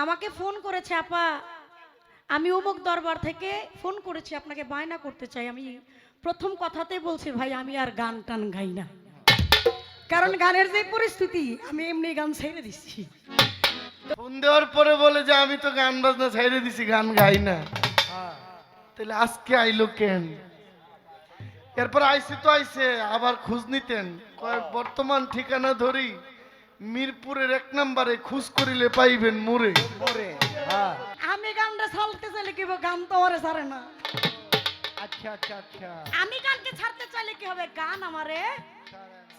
আমাকে ফোন করেছে আপা, আমি অমুক দরবার থেকে ফোন করেছি, আপনাকে বায়না করতে চাই। আমি প্রথম কথাতেই বলছি ভাই আমি আর গান টান গাই না, কারণ গানের যে পরিস্থিতি আমি এমনি গান ছেড়ে দিচ্ছি। ফোন দেওয়ার পরে বলে যে আমি তো গান বাজনা ছেড়ে দিছি, গান গাই না। তাহলে আজকে আইলো কেন? এরপর আইসি তো আইসে, আবার খোঁজ নিতেন, কয় বর্তমান ঠিকানা ধরি মিরপুরের 1 নম্বরে খোঁজ করিলে পাইবেন মোরে। আমি গানটা ছাড়তে চাইলে কি হবে, গান তো আমারে ছাড়ে না। আচ্ছা আচ্ছা আচ্ছা, আমি গানকে ছাড়তে চাইলে কি হবে, গান আমারে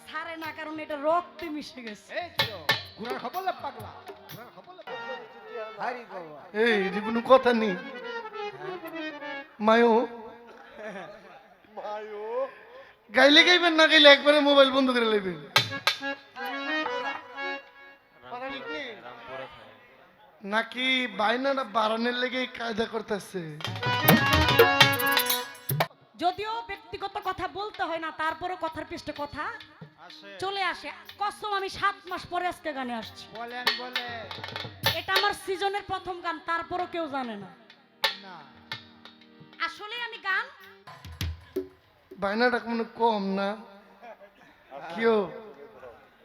ছাড়ে না, কারণ এটা রক্তে মিশে গেছে। এই তো ঘোড়ার খবর লে পাগলা, ঘোড়ার খবর লে পাগলা। হারি বাবা, এই যে কোনো কথা নেই মায়ো, গাইলে গাইবেন না গাইলে একবারে মোবাইল বন্ধ করে লাইবেন। নাকি বাইনাটা বাড়ানোর লেগে কায়দা করতেছে? যদিও ব্যক্তিগত কথা বলতে হয় না, তারপরও কথার পৃষ্ঠে কথা চলে আসে। কসম আমি 7 মাস পরে আজকে গানে আসছি। বলেন বলে এটা আমার সিজনের প্রথম গান, তারপরও কেউ জানে না। না, আসলে আমি গান বায়নাটা কোনো কম না কেউ।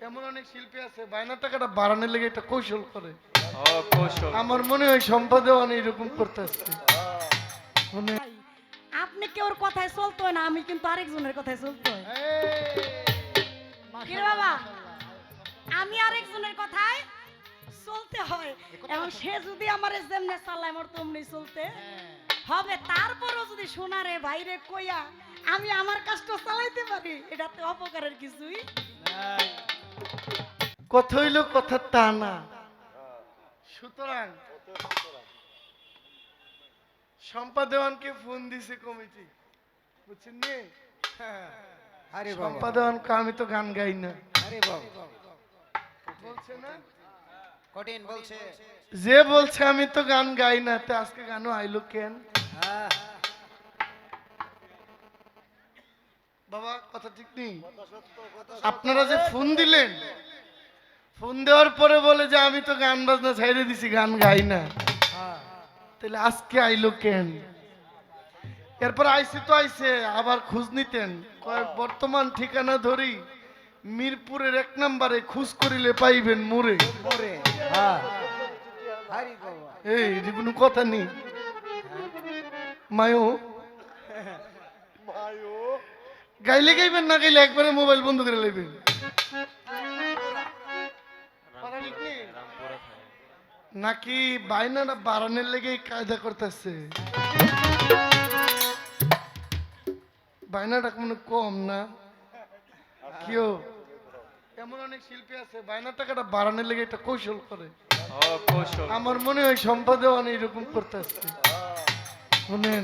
এমন অনেক শিল্পী আছে বায়নার টাকাটা বাড়ানোর লেগে একটা কৌশল করে। আমার মনে হয় সম্পাদন এরকম করতেছে। ভাই, আপনি কেউর কথায় চলতে হয় না, আমি কিন্তু আরেকজনের কথায় চলতে হয়। কিরে বাবা, আমি আরেকজনের কথায় চলতে হয়, এবং সে যদি আমার যেমনে চালায় আমার তেমনি চলতে হবে। তারপরও যদি শোনারে বাইরে কইয়া আমি আমার কাজটা চালাইতে পারি, এটাতে অপকারের কিছুই। কথা হইল কথা তা না। সুতরাং সম্পাদনকে ফোন দিছে কমিটি, বুঝছেন নি? আরে বাবা, সম্পাদনকে আমি তো গান গাই না আরে বাবা, বলছে না, কঠিন বলছে। যে বলছে আমি তো গান গাই না, তা আজকে গানও আইলো কেন? বাবা কথা ঠিক নেই। আপনারা যে ফোন দিলেন, ফোন দেওয়ার পরে বলে যে আমি তো গান বাজনা ছেড়ে দিছি, গান গাই না। তাহলে আজকে আইলো কেন? এরপর আইসি তো আইসে, আবার খোঁজ নিতেন, কয় বর্তমান ঠিকানা ধরি মিরপুরের 1 নম্বরে খোঁজ করিলে পাইবেন মোরে। মোরে হারি বাবা, এই যে কোনো কথা নেই মায়ো, গাইলে গাইবেন না গাইলে একবারে মোবাইল বন্ধ করে লাইবেন। নাকি বাইনাটা বাড়ানোর লেগে কায়দা করতেছে? বাইনাটা কোনো কম না কেউ। এমন অনেক শিল্পী আছে বাইনার টাকাটা বাড়ানোর লেগে একটা কৌশল করে। আমার মনে হয় সম্পাদন এরকম করতেছে। শুনেন,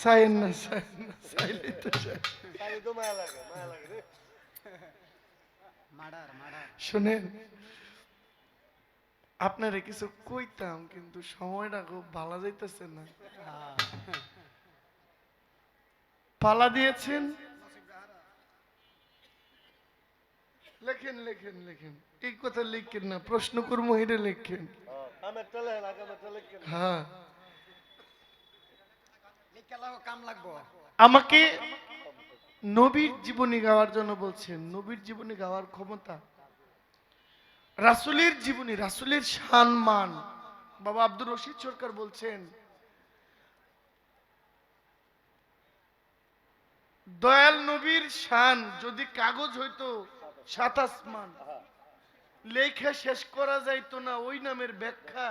চাইেন না, চাইেন না, চাইলেই তো চাই। Murder murder. শুনেন, আপনারা কিছু কইতাম কিন্তু সময়টা খুব ভালো যাইতেছে না। পালা দিয়েছেন, লেখেন লেখেন লেখেন, এই কথা লিখেন না, প্রশ্ন করবো এটা লেখেন। হ্যাঁ, কাম লাগবো। আমাকে নবীর জীবনী গাওয়ার জন্য বলছেন। নবীর জীবনী গাওয়ার ক্ষমতা, রাসূলের জীবনী, রাসূলের সম্মান। বাবা আব্দুর রশিদ সরকার বলছেন, দয়াল নবীর শান যদি কাগজ হইতো 7 আসমান, লেখা শেষ করা যাইতো না ওই নামের ব্যাখ্যা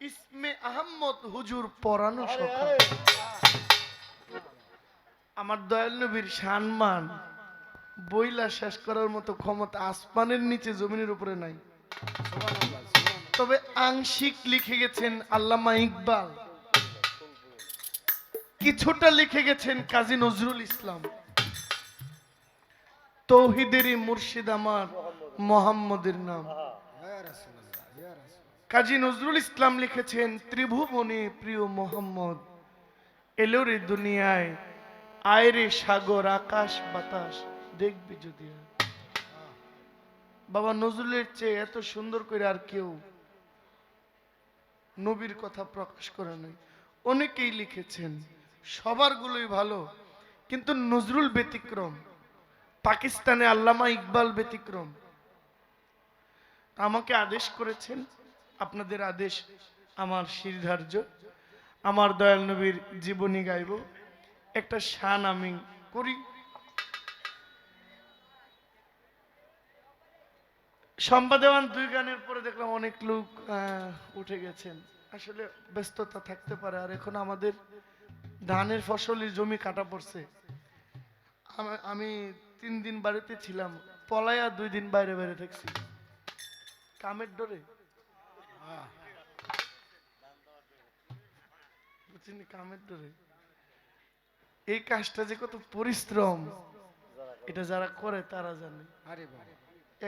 ইসমে আহমদ হুজুর পড়ানো সখা। আমার দয়াল নবীর সম্মান বইলা শেষ করার মতো ক্ষমতা আসমানের নিচে জমিনের উপরে নাই। তবে আংশিক লিখে গেছেন আল্লামা ইকবাল, কিছুটা লিখে গেছেন কাজী নজরুল ইসলাম। তৌহিদেরই মুর্শিদ আমার মোহাম্মদের নাম। কাজী নজরুল ইসলাম লিখেছেন, ত্রিভুবনে প্রিয় মোহাম্মদ এলো রে দুনিয়ায়, আয় রে সাগর আকাশ বাতাস দেখবি যদি। বাবা নজরুলের চেয়ে এত সুন্দর করে আর কেউ নবীর কথা প্রকাশ করে নাই। অনেকেই লিখেছেন, সবার গুলোই ভালো, কিন্তু নজরুল ব্যতিক্রম। পাকিস্তানে আল্লামা ইকবাল ব্যতিক্রম। আমাকে আদেশ করেছেন, আপনাদের আদেশ আমার শিরধার্য, আমার দয়াল নবীর জীবনী গাইব, একটা শান আমি করি। শম্পা দেওয়ান 2 গানের পরে দেখলাম অনেক লোক উঠে গেছেন। আসলে ব্যস্ততা থাকতে পারে, আর এখন আমাদের ধানের ফসলের জমি কাটা পড়ছে। আমি 3 দিন বাড়িতে ছিলাম, পলায়া 2 দিন বাইরে বাইরে থাকছি কামের ডরে। বুঝছেন, কামের ডরে এই কাজটা যে কত পরিশ্রম, এটা যারা করে তারা জানে। আরে বাবা,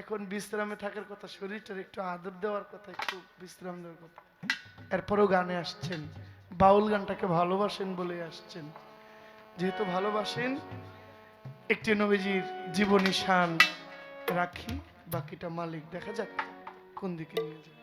এখন বিশ্রামে থাকার কথা, শরীরটার একটু আদর দেওয়ার কথা, একটু বিশ্রাম দেওয়ার কথা। এরপরেও গানে আসছেন, বাউল গানটাকে ভালোবাসেন বলে আসছেন। যেহেতু ভালোবাসেন, একটি নবীজির জীবনী শান রাখি, বাকিটা মালিক দেখা যাক কোন দিকে নিয়ে যায়।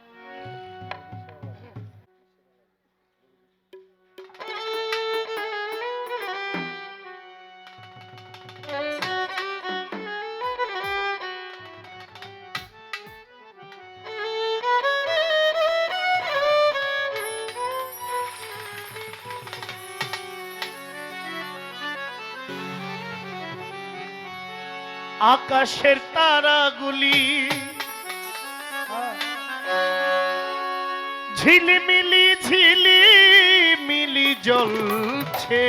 আকাশের তারাগুলি ঝিলিমিলি ঝিলিমিলি জ্বলছে,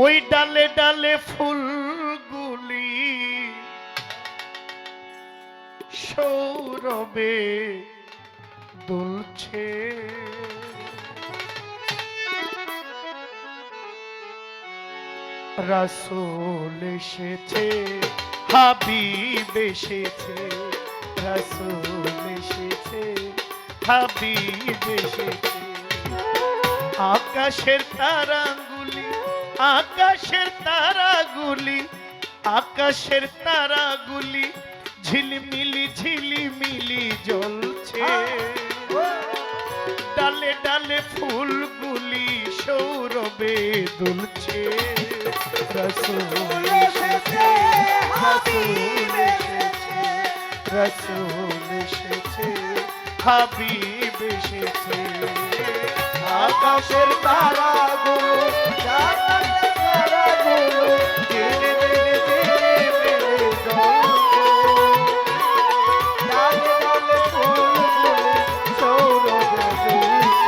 ওই ডালে ডালে ফুলগুলি সৌরভে দুলছে। রাসূল এসেছে, হাবিব এসেছে, রাসূল এসেছে, হাবিব এসেছে। আকাশের তারাগুলি, আকাশের তারাগুলি, আকাশের তারাগুলি ঝিলিমিলি ঝিলিমিলি জ্বলছে, ডালে ডালে ফুলগুলি সৌরভে দুলছে। রাসূল এসেছে, রাসূল এসেছে, রাসূল এসেছে, হাবিব এসেছে। আকাশের তারাগুলো, আকাশের তারাগুলো ঝিলিমিলি ঝিলিমিলি জ্বলছে, ডালে ডালে ফুলগুলি সৌরভে দুলছে।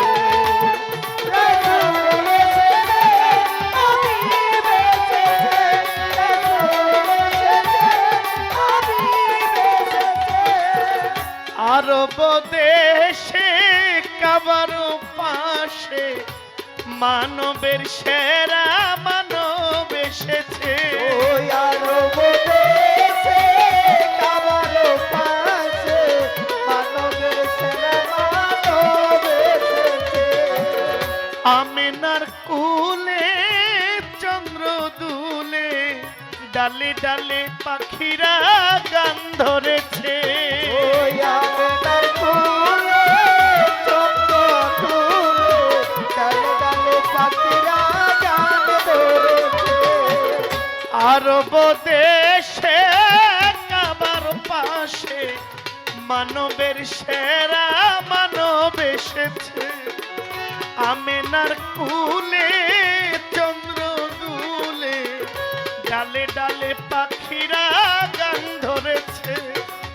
আরব দেশে কাবার পাশে মানবের সেরা মানব এসেছে। ওই আরব দেশে কাবার পাশে মানবের সেরা মানব এসেছে। আমিনার কুলে চন্দ্র দুলে, ডালে ডালে পাখিরা গান ধরেছে। ওই আমিনার কুলে চন্দ্র দুলে, ডালে ডালে পাখিরা গান ধরেছে। আরব দেশে কাবার পাশে মানবের সেরা মানব এসেছে। আমিনার কুলে চন্দ্র দুলে, ডালে ডালে পাখিরা গান ধরেছে।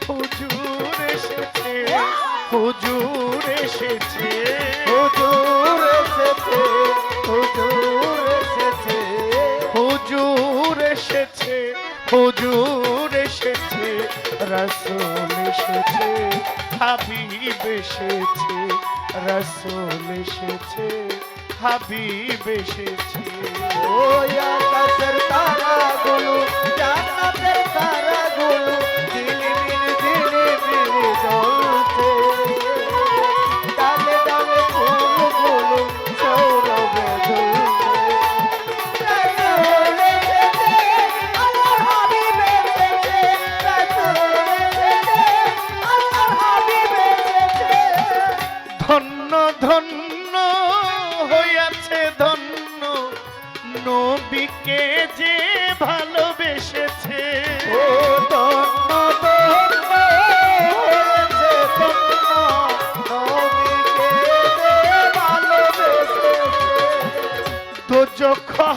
হুজুর এসেছে, হুজুর এসেছে, হুজুর এসেছে, হুজুর এসেছে। হুজুর এসেছে, হুজুর এসেছে, রাসূল এসেছে, হাবিব এসেছে, রাসূল এসেছে, হাবিব এসেছে। ওই আকাশের তারাগুলো, জান্নাতের তারাগুলো ঝিলিমিলি ঝিলিমিলি জ্বলছে, ডালে ডালে ফুলগুলো সৌরভে দুলছে। রাসূল এসেছে,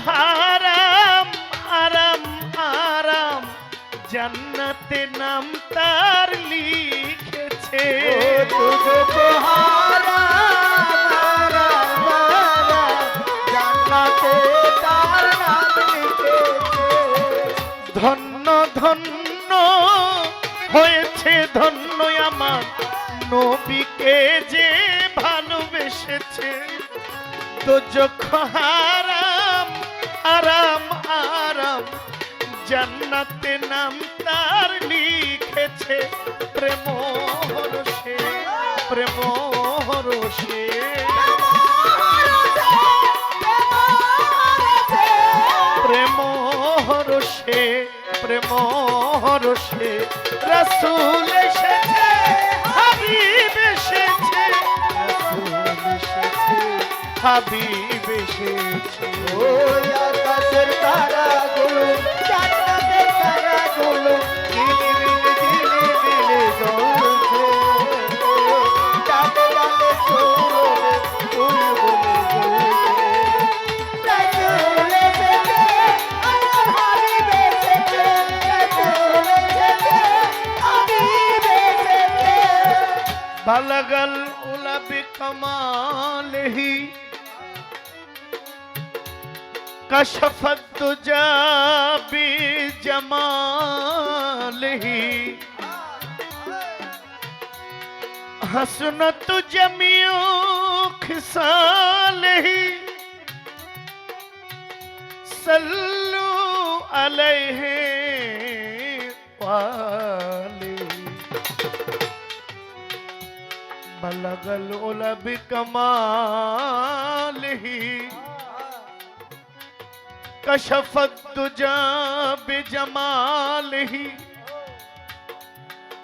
হারাম আরাম আরাম জান্নাতে নাম তার লিখেছে तुझको हारा জান্নাতে তার নাম লিখেছে ধন্য ধন্য হয়েছে ধন্য আমার নবীকে যে ভালোবেসেছে দোজখ হারাম আরাম আরাম জান্নাতে নাম তার লিখেছে প্রেম হরষে প্রেম হরষে প্রেম হরষে প্রেম হরষে রাসূল এসেছে হাবিব এসেছে রাসূল এসেছে হাবিব এসেছে ওই আকাশের তারাগুলো জান্নাতের তারাগুলো ঝিলিমিলি ঝিলিমিলি জ্বলছে ডালে ডালে সূরজে ফুলগুলো জ্বলছে রাসূল এসেছে আমার হাবিব এসেছে রাসূল এসেছে হাবিব এসেছে বালাগাল উলা বিকামালিহি কশফত দুজা বিজমালিহি হাসনাত জামিউ খিসালিহি সাল্লু আলাইহি ওয়ালিহি বলগল উলা বিকমালিহি কশফত দুজা বিজমালিহি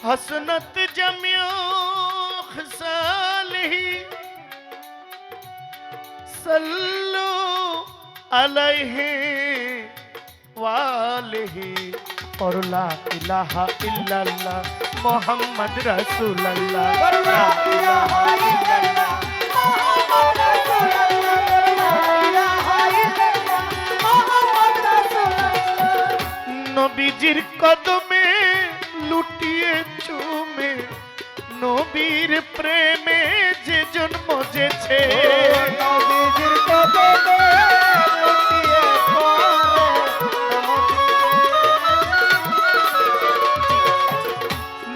হসনত জামিউ খিসালিহি সাল্লু আলাইহি ওয়ালিহি और ला इलाहा इल्लल्लाह मोहम्मद रसूलुल्लाह ला इलाहा इल्लल्लाह मोहम्मद रसूलुल्लाह ला इलाहा इल्लल्लाह मोहम्मद रसूलुल्लाह নবীজির কদমে লুটিয়ে চুমে নবীর প্রেমে যে জন্মেছে নবীজির কদমে লুটিয়ে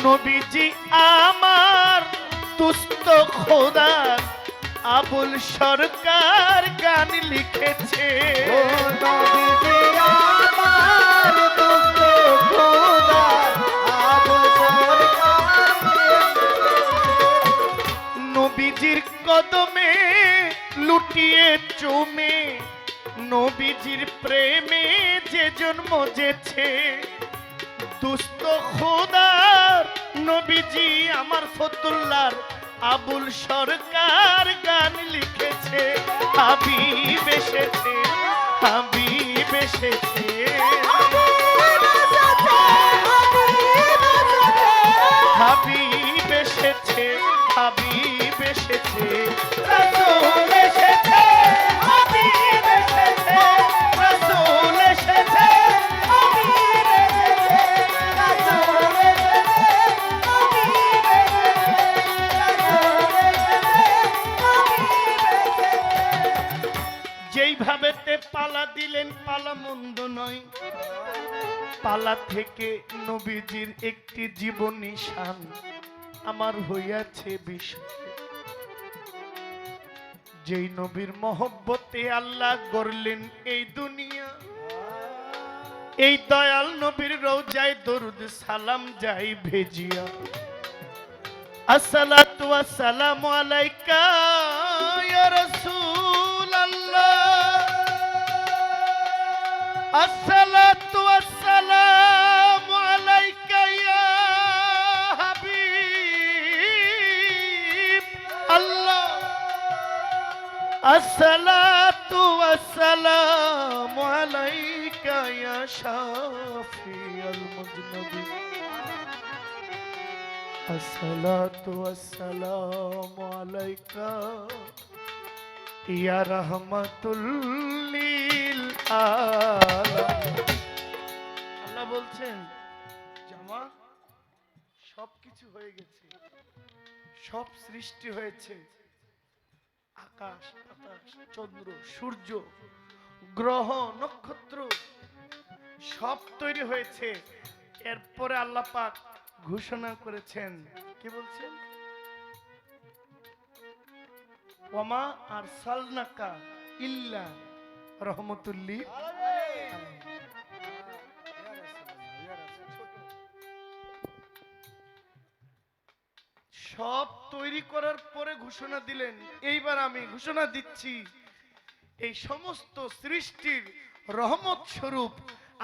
নবীজি আমার দুস্থ খোদার আবুল সরকার গান লিখেছে ও নবীজি আমার দুষ্ট খোদা আবুল সরকার নবীজির কদমে লুটিয়ে চুমে নবীজির প্রেমে যে জন্মেছে দুস্থ খোদার নবীজি আমার ফতুল্লার আবুল সরকার গান লিখেছে হাবিব এসেছে হাবিব এসেছে হাবিব এসেছে হাবিব এসেছে রাসূল এসেছে হাবিব এসেছে রাসূল এসেছে হাবিব এসেছে রাসূল এসেছে হাবিব এসেছে রাসূল এসেছে হাবিব এসেছে যেইভাবে তে পালা দিলেন পালা মন্দ নয় পালা থেকে নবীজির একটি জীবনী শান আমার হইয়াছে বিষয় যেই নবীর মহব্বতে আল্লাহ গড়লেন এই দুনিয়া এই দয়াল নবীর রওজায় দরুদ সালাম যাই ভেজিয়া আসসালাতু ওয়াসসালামু আলাইকা ইয়া রাসূলুল্লাহ আসসালাতু ওয়াসসালামু আলাইকা ইয়া হাবিব আল্লাহ আসসালাতু ওয়াসসালামু আলাইকা ইয়া শাফিউল মুজনবিন আসসালাতু ওয়াসসালামু আলাইকা ইয়া রাহমাতুল লিল আলামিন। আল্লাহ বলছেন জামা সবকিছু হয়ে গেছে, সব সৃষ্টি হয়েছে, আকাশ বাতাস চন্দ্র সূর্য গ্রহ নক্ষত্র সব তৈরি হয়েছে। এরপরে আল্লাহ পাক ঘোষণা করেছেন, কি বলছেন? ওয়ামা আরসালনাকা ইল্লা রাহমাতুল লিল আলামিন। সব তৈরি করার পরে ঘোষণা দিলেন, এইবার আমি ঘোষণা দিচ্ছি এই সমস্ত সৃষ্টির রহমত স্বরূপ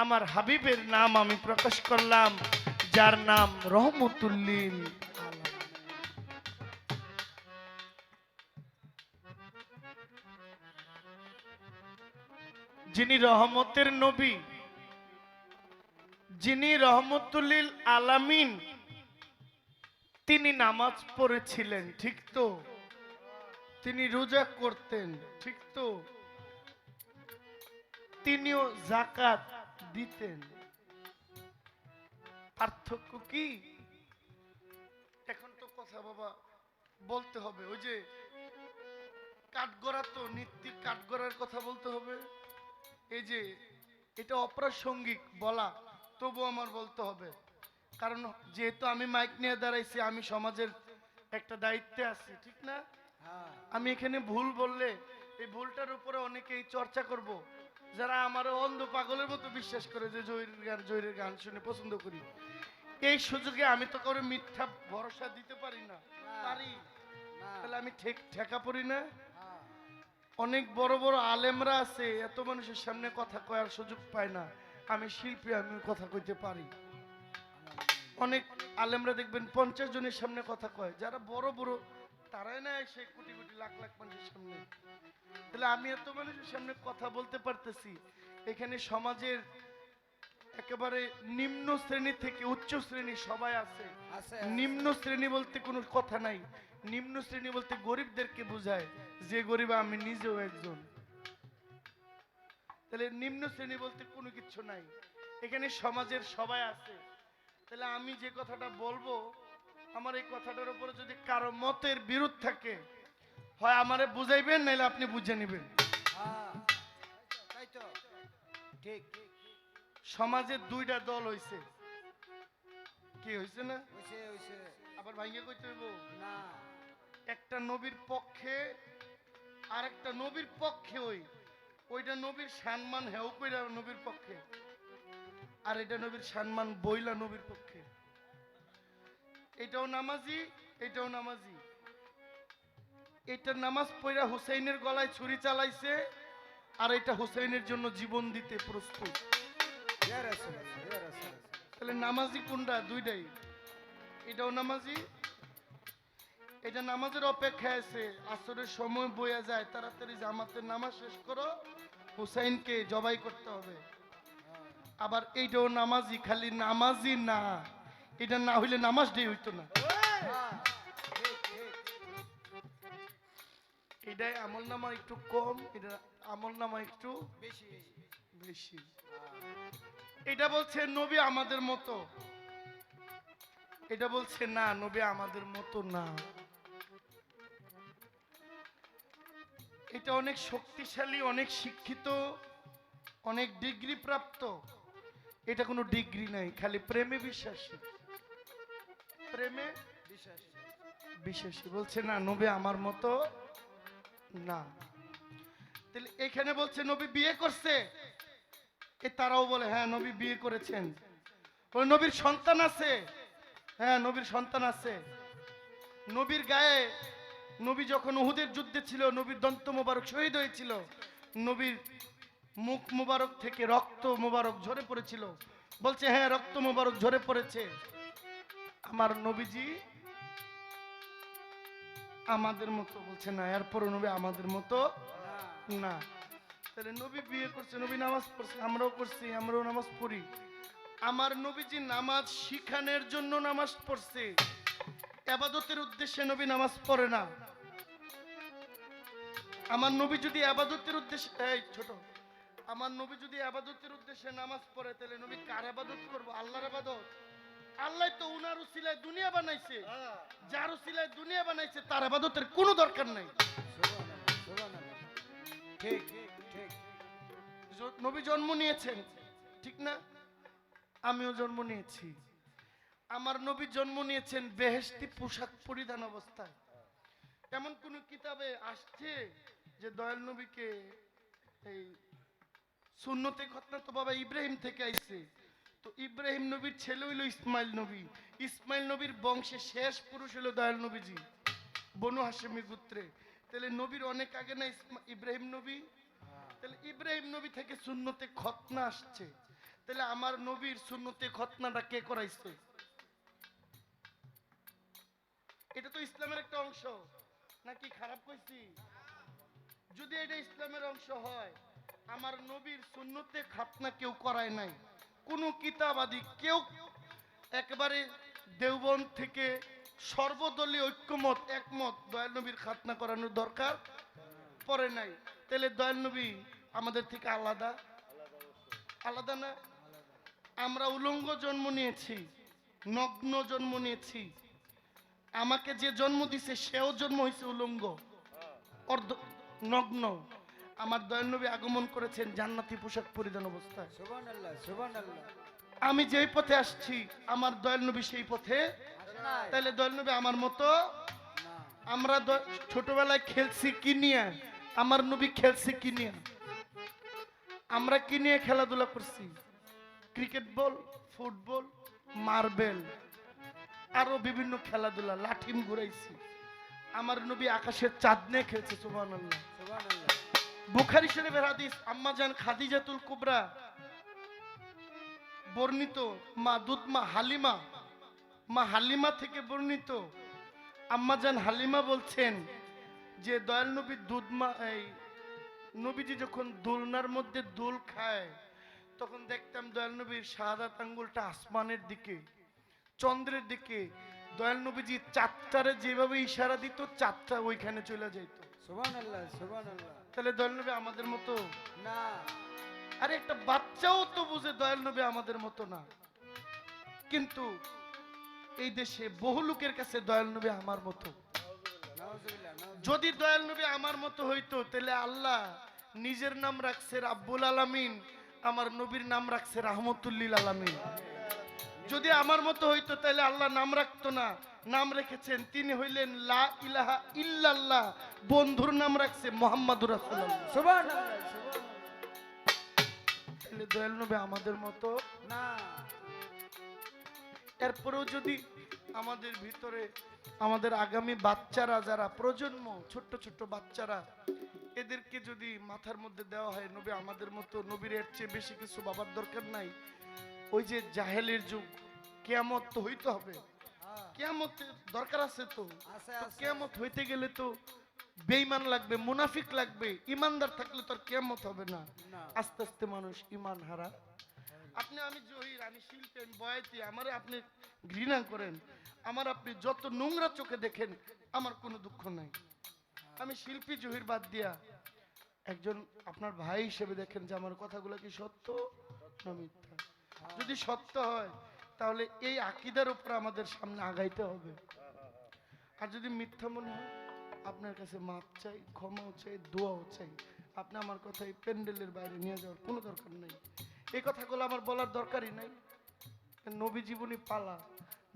আমার হাবিবের নাম আমি প্রকাশ করলাম, যার নাম রহমতুল লিল আলামিন। যিনি রহমতের নবী, যিনি রহমতুল লিল আলামিন, তিনি নামাজ পড়েছিলেন, ঠিক তো? তিনি রোজা করতেন, ঠিক তো? তিনিও যাকাত দিতেন। পার্থক্য কি? এখন তো কথা বাবা বলতে হবে, ওই যে কাঠগড়া, তো নিত্যির কাঠগড়ার কথা বলতে হবে। এই যে এটা অপ্রাসঙ্গিক বলা, তবু আমার বলতে হবে, কারণ যেহেতু আমি মাইক নিয়ে দাঁড়াইছি, আমি সমাজের একটা দায়িত্বে আছি, ঠিক না? আমি এখানে ভুল বললে এই ভুলটার উপরে অনেকেই চর্চা করব, যারা আমারও অন্ধ পাগলের মতো বিশ্বাস করে যে জহিরের গান শুনে পছন্দ করি। এই সুযোগে আমি তো করে মিথ্যা ভরসা দিতে পারি না, পারি? তাহলে আমি ঠেকা পড়ি না? অনেক বড় বড় আলেমরা আছে, এত মানুষের সামনে কথা কয়ার সুযোগ পায় না। আমি শিল্পী, আমি কথা কইতে পারি। অনেক আলেমরা দেখবেন 50 জনের সামনে কথা কয়, যারা বড় বড় তারাই না এসে কোটি কোটি লাখ লাখ মানুষের সামনে। তাহলে আমি এত মানুষের সামনে কথা বলতে পারতেছি। এখানে সমাজের একেবারে নিম্ন শ্রেণী থেকে উচ্চ শ্রেণী সবাই আছে। নিম্ন শ্রেণী বলতে কোনো কথা নাই, নিম্ন শ্রেণী বলতে গরিবদেরকে বোঝায়, যে গরিব আমি নিজেও একজন। তাহলে নিম্ন শ্রেণী বলতে কোনো কিছু নাই, এখানে সমাজের সবাই আছে। তাহলে আমি যে কথাটা বলবো, আমার এই কথাটার উপরে যদি কারো মতের বিরোধ থাকে, হয় আমারে বুঝাইবেন, নাইলে আপনি বুঝে নেবেন। ঠিক সমাজে দুইটা দল হইছে, কি হইছে না? হইছে আবার ভাইয়া কইতে হইব না, একটা নবীর পক্ষে আর একটা নবীর পক্ষে, ওইটা নবীর সম্মান হেও কইরা নবীর পক্ষে, আর এটা নবীর সম্মান বইলা নবীর পক্ষে। এটাও নামাজি, এটাও নামাজি। এটা নামাজ পড়া হুসাইনের গলায় ছুরি চালাইছে, আর এটা হুসাইনের জন্য জীবন দিতে প্রস্তুত। তাহলে নামাজি কোনটা? দুইটাই। এটাও নামাজি, এটা নামাজের অপেক্ষায় আছে, আসরের সময় বইয়া যায়, তাড়াতাড়ি জামাতের নামাজ শেষ করো, হুসাইনকে জবাই করতে হবে। আবার এইটাও নামাজি, খালি নামাজি না, এটা না হইলে নামাজটাই হইতো না। এটাই আমল নামা একটু কম, এটা আমল নামা একটু বেশি। এটা বলছে নবী আমাদের মতো, এটা বলছে না নবী আমাদের মতো না। এটা অনেক শক্তিশালী, অনেক শিক্ষিত, অনেক ডিগ্রি প্রাপ্ত। এটা কোনো ডিগ্রি নাই, খালি প্রেমে বিশ্বাসী, প্রেমে বিশ্বাসী। বলছে না নবী আমার মতো না। তাহলে এখানে বলছে নবী বিয়ে করছে, তারাও বলে হ্যাঁ নবী বিয়ে করেছেন। ওই নবীর সন্তান আছে, হ্যাঁ নবীর সন্তান আছে। নবীর গায়ে, নবী যখন উহুদের যুদ্ধে ছিল, নবীর দন্ত মোবারক শহীদ হয়েছিল, নবীর মুখ মোবারক থেকে রক্ত মোবারক ঝরে পড়েছিল। বলছে হ্যাঁ রক্ত মোবারক ঝরে পড়েছে। আমার নবীজি আমাদের মতো, বলছে না এরপর নবী আমাদের মতো না। তাহলে নবী বিয়ে করছে, নবী নামাজ পড়ছে, আমরাও করছি, আমরাও নামাজ পড়ি। আমার নবীজি নামাজ শিখানোর জন্য নামাজ পড়ছে, ইবাদতের উদ্দেশ্যে নবী নামাজ পড়ে না। আমার নবী যদি ইবাদতের উদ্দেশ্যে, এই ছোট, আমার নবী যদি আবাদতের উদ্দেশ্যে নামাজ পড়ে তাহলে নবী কার আবাদত করবো? আল্লাহর আবাদত। আল্লাহ তো উনার উসিলায় দুনিয়া বানাইছে, যার উসিলায় দুনিয়া বানাইছে তার আবাদতের কোনো দরকার নাই। সুবহানাল্লাহ, সুবহানাল্লাহ। ঠিক ঠিক ঠিক। নবী জন্ম নিয়েছেন, ঠিক না? আমিও জন্ম নিয়েছি। আমার নবী জন্ম নিয়েছেন বেহেশতি পোশাক পরিধান অবস্থায়। এমন কোন কিতাবে আসছে যে দয়াল নবীকে এই সুন্নতে খতনা তো বাবা ইব্রাহিম থেকে আইছে, তো ইব্রাহিম নবীর ছেলে হইল ইসমাইল নবী, ইসমাইল নবীর বংশে শেষ পুরুষ হলো দয়াল নবীজি, বনু হাশেমি গোত্রে। তাহলে নবীর অনেক আগে না ইব্রাহিম নবী? তাহলে ইব্রাহিম নবী থেকে সুন্নতে খতনা আসছে, তাহলে আমার নবীর সুন্নতে খতনাটা কে করাইছে? এটা তো ইসলামের একটা অংশ নাকি? খারাপ কইছি? যদি এটা ইসলামের অংশ হয়, আমার নবীর সুন্নতে খতনা কেউ করায় নাই, কোন কিতাবাদি কেউ একেবারে দেওবন্দ থেকে সর্বদলীয় ঐক্যমত একমত দয়াল নবীর খতনা করানোর দরকার পড়ে নাই। তাহলে দয়াল নবী আমাদের থেকে আলাদা? আলাদা না? আমরা উলঙ্গ জন্ম নিয়েছি, নগ্ন জন্ম নিয়েছি। আমাকে যে জন্ম দিছে সেও জন্ম হয়েছে উলঙ্গ, অর্ধ নগ্ন। আমার দয়াল নবী আগমন করেছেন জান্নাতি পোশাক পরিধান অবস্থায়। সুবহানাল্লাহ, সুবহানাল্লাহ। আমি যেই পথে আসছি আমার দয়াল নবী সেই পথে, আসে নাই? তাহলে দয়াল নবী আমার মতো? না। আমরা ছোটবেলায় খেলছি কি নিয়ে? আমার নবী খেলছে কি নিয়ে? আমরা কি নিয়ে খেলাধুলা করছি? ক্রিকেট বল, ফুটবল, মার্বেল, আরো বিভিন্ন খেলাধুলা, লাঠিম ঘুরাইছি। আমার নবী আকাশের চাঁদ নিয়ে খেলছে। সুবহানাল্লাহ, সুবহানাল্লাহ। বুখারী শরীফের হাদিস, আম্মা জান খাদিজাতুল কুবরা বর্ণিত, মা হালিমা থেকে বর্ণিত। আম্মা জান হালিমা বলছেন যে দয়াল নবী নবীজি যখন দোলনার মধ্যে দোল খায় তখন দেখতাম দয়াল নবীর শাহাদাত আঙ্গুলটা আসমানের দিকে, চন্দ্রের দিকে। দয়াল নবীজি চাঁদটারে যেভাবে ইশারা দিত চাঁদটা ওইখানে চলে যাইত। সুবহানাল্লাহ, সুবহানাল্লাহ। তাহলে দয়াল নবী আমাদের মতো না। আরে একটা বাচ্চাও তো বুঝে দয়াল নবী আমাদের মতো না। কিন্তু এই দেশে বহু লোকের কাছে দয়াল নবী আমার মতো। নাউজুবিল্লাহ, নাউজুবিল্লাহ। যদি দয়াল নবী আমার মতো হইতো তাহলে আল্লাহ নিজের নাম রাখছে রাব্বুল আলামিন, আমার নবীর নাম রাখছে রাহমাতুল্লিল আলামিন। যদি আমার মতো হইতো তাহলে আল্লাহ নাম রাখতো না, নাম রেখেছেন তিনি হইলেন লা ইলাহা ইল্লাল্লাহ, বন্ধুর নাম রাখছে মুহাম্মাদুর রাসূলুল্লাহ। সুবহানাল্লাহ, সুবহানাল্লাহ। তাহলে দয়াল নবী আমাদের মতো না। এরপরেও যদি আমাদের ভিতরে আমাদের আগামী বাচ্চারা যারা প্রজন্ম, ছোট্ট ছোট্ট বাচ্চারা, এদেরকে যদি মাথার মধ্যে দেওয়া হয় নবী আমাদের মতো, নবীর এর চেয়ে বেশি কিছু বাবার দরকার নাই। ওই যে জাহেলের যুগ, কিয়ামত তো হইতে হবে, কিয়ামত দরকার আছে তো। আছে, তো আছে। কিয়ামত হইতে গেলে তো বেঈমান লাগবে, মুনাফিক লাগবে। ইমানদার থাকলে তো আর কিয়ামত হবে না। না। আস্তে আস্তে মানুষ ইমান হারা। আমি জহির, আমি শিল্পী, আমি বয়াতি, আমারে আপনি ঘৃণা করেন, আমার আপনি যত নোংরা চোখে দেখেন, আমার কোনো দুঃখ নাই। আমি শিল্পী জহির বাদ দিয়া একজন আপনার ভাই হিসেবে দেখেন যে আমার কথাগুলো কি সত্য না মিথ্যা। যদি সত্য হয় তাহলে এই আকীদার উপর আমাদের সামনে আগাইতে হবে। আর যদি মিথ্যা মনে হয় আপনার কাছে মাপ চাই, ক্ষমাও চাই, দোয়াও চাই। আপনি আমার কথা এই প্যান্ডেলের বাইরে নিয়ে যাওয়ার কোনো দরকার নেই। এই কথাগুলো আমার বলার দরকারই নাই। নবী জীবনী পালা,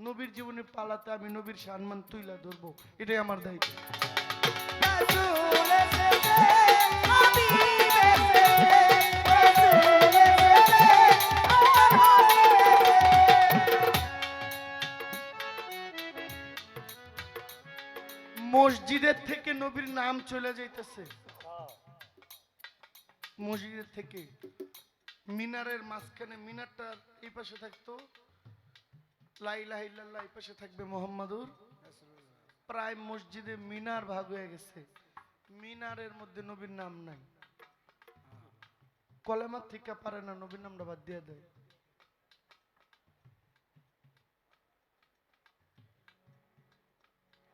নবীর জীবনী পালাতে আমি নবীর সম্মান তুইলা ধরবো, এটাই আমার দায়িত্ব। রাসূল এসেছে, হাবিব এসেছে, রাসূল এসেছে, আমার হাবিব এসেছে। মসজিদের থেকে নবীর নাম চলে যাইতেছে, মসজিদের থেকে মিনারের মাঝখানে, মিনারটার এই পাশে থাকতো লা ইলাহা ইল্লাল্লাহ, এই পাশে থাকবে মুহাম্মাদুর। প্রায় মসজিদে মিনার ভাগ হয়ে গেছে, মিনারের মধ্যে নবীর নাম নাই। কলেমা থেকে পারে না, নবীর নামটা বাদ দিয়ে দেয়।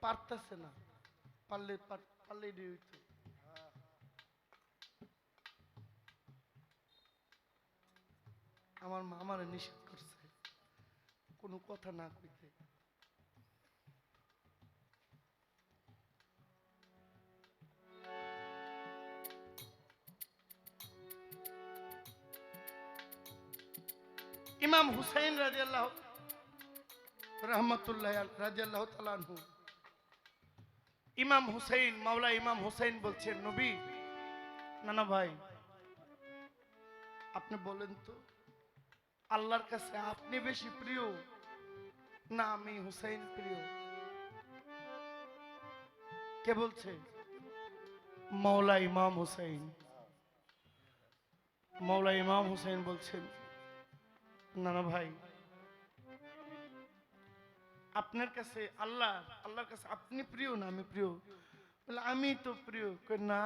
পারতেছে না, পারলে দিয়ে হইতো। আমার মা আমারে নিষেধ করছে কোনো কথা না কইতে। ইমাম হুসাইন রাদিয়াল্লাহু রাহমাতুল্লাহ রাদিয়াল্লাহু তাআলা আনহু, ইমাম হুসাইন, মাওলা ইমাম হুসাইন বলছেন, নবী, নানা ভাই আপনি বলেন তো আল্লাহর কাছে আপনি বেশি প্রিয় না আমি হুসাইন প্রিয়? কে বলছে? মাওলা ইমাম হুসাইন। মাওলা ইমাম হুসাইন বলছেন, নানা ভাই আপনার কাছে আল্লাহর কাছে আপনি প্রিয় না আমি প্রিয়? বলে আমি তো প্রিয়। কই না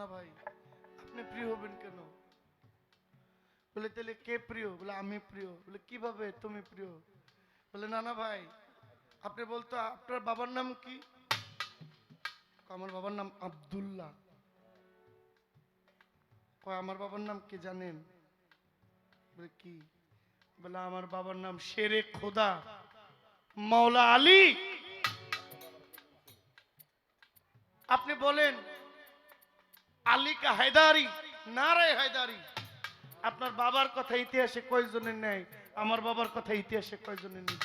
না ভাই, আপনি প্রিয় হবেন কেন? বলে তাহলে কে প্রিয়? বলে আমি প্রিয়। বলে কিভাবে তুমি প্রিয়? বলে না ভাই আপনি বলতো আপনার বাবার নাম কি? আমার বাবার নাম আব্দুল্লাহ। কয় আমার বাবার নাম কি জানেন? বলে কি? বলে আমার বাবার নাম শেরে খোদা মাওলা আলী। আপনি বলেন আলী কা হায়দারি, নারে হায়দারি। আপনার বাবার কথা ইতিহাসে কয়জনের নেই, আমার বাবার কথা ইতিহাসে কয়জনের নিব?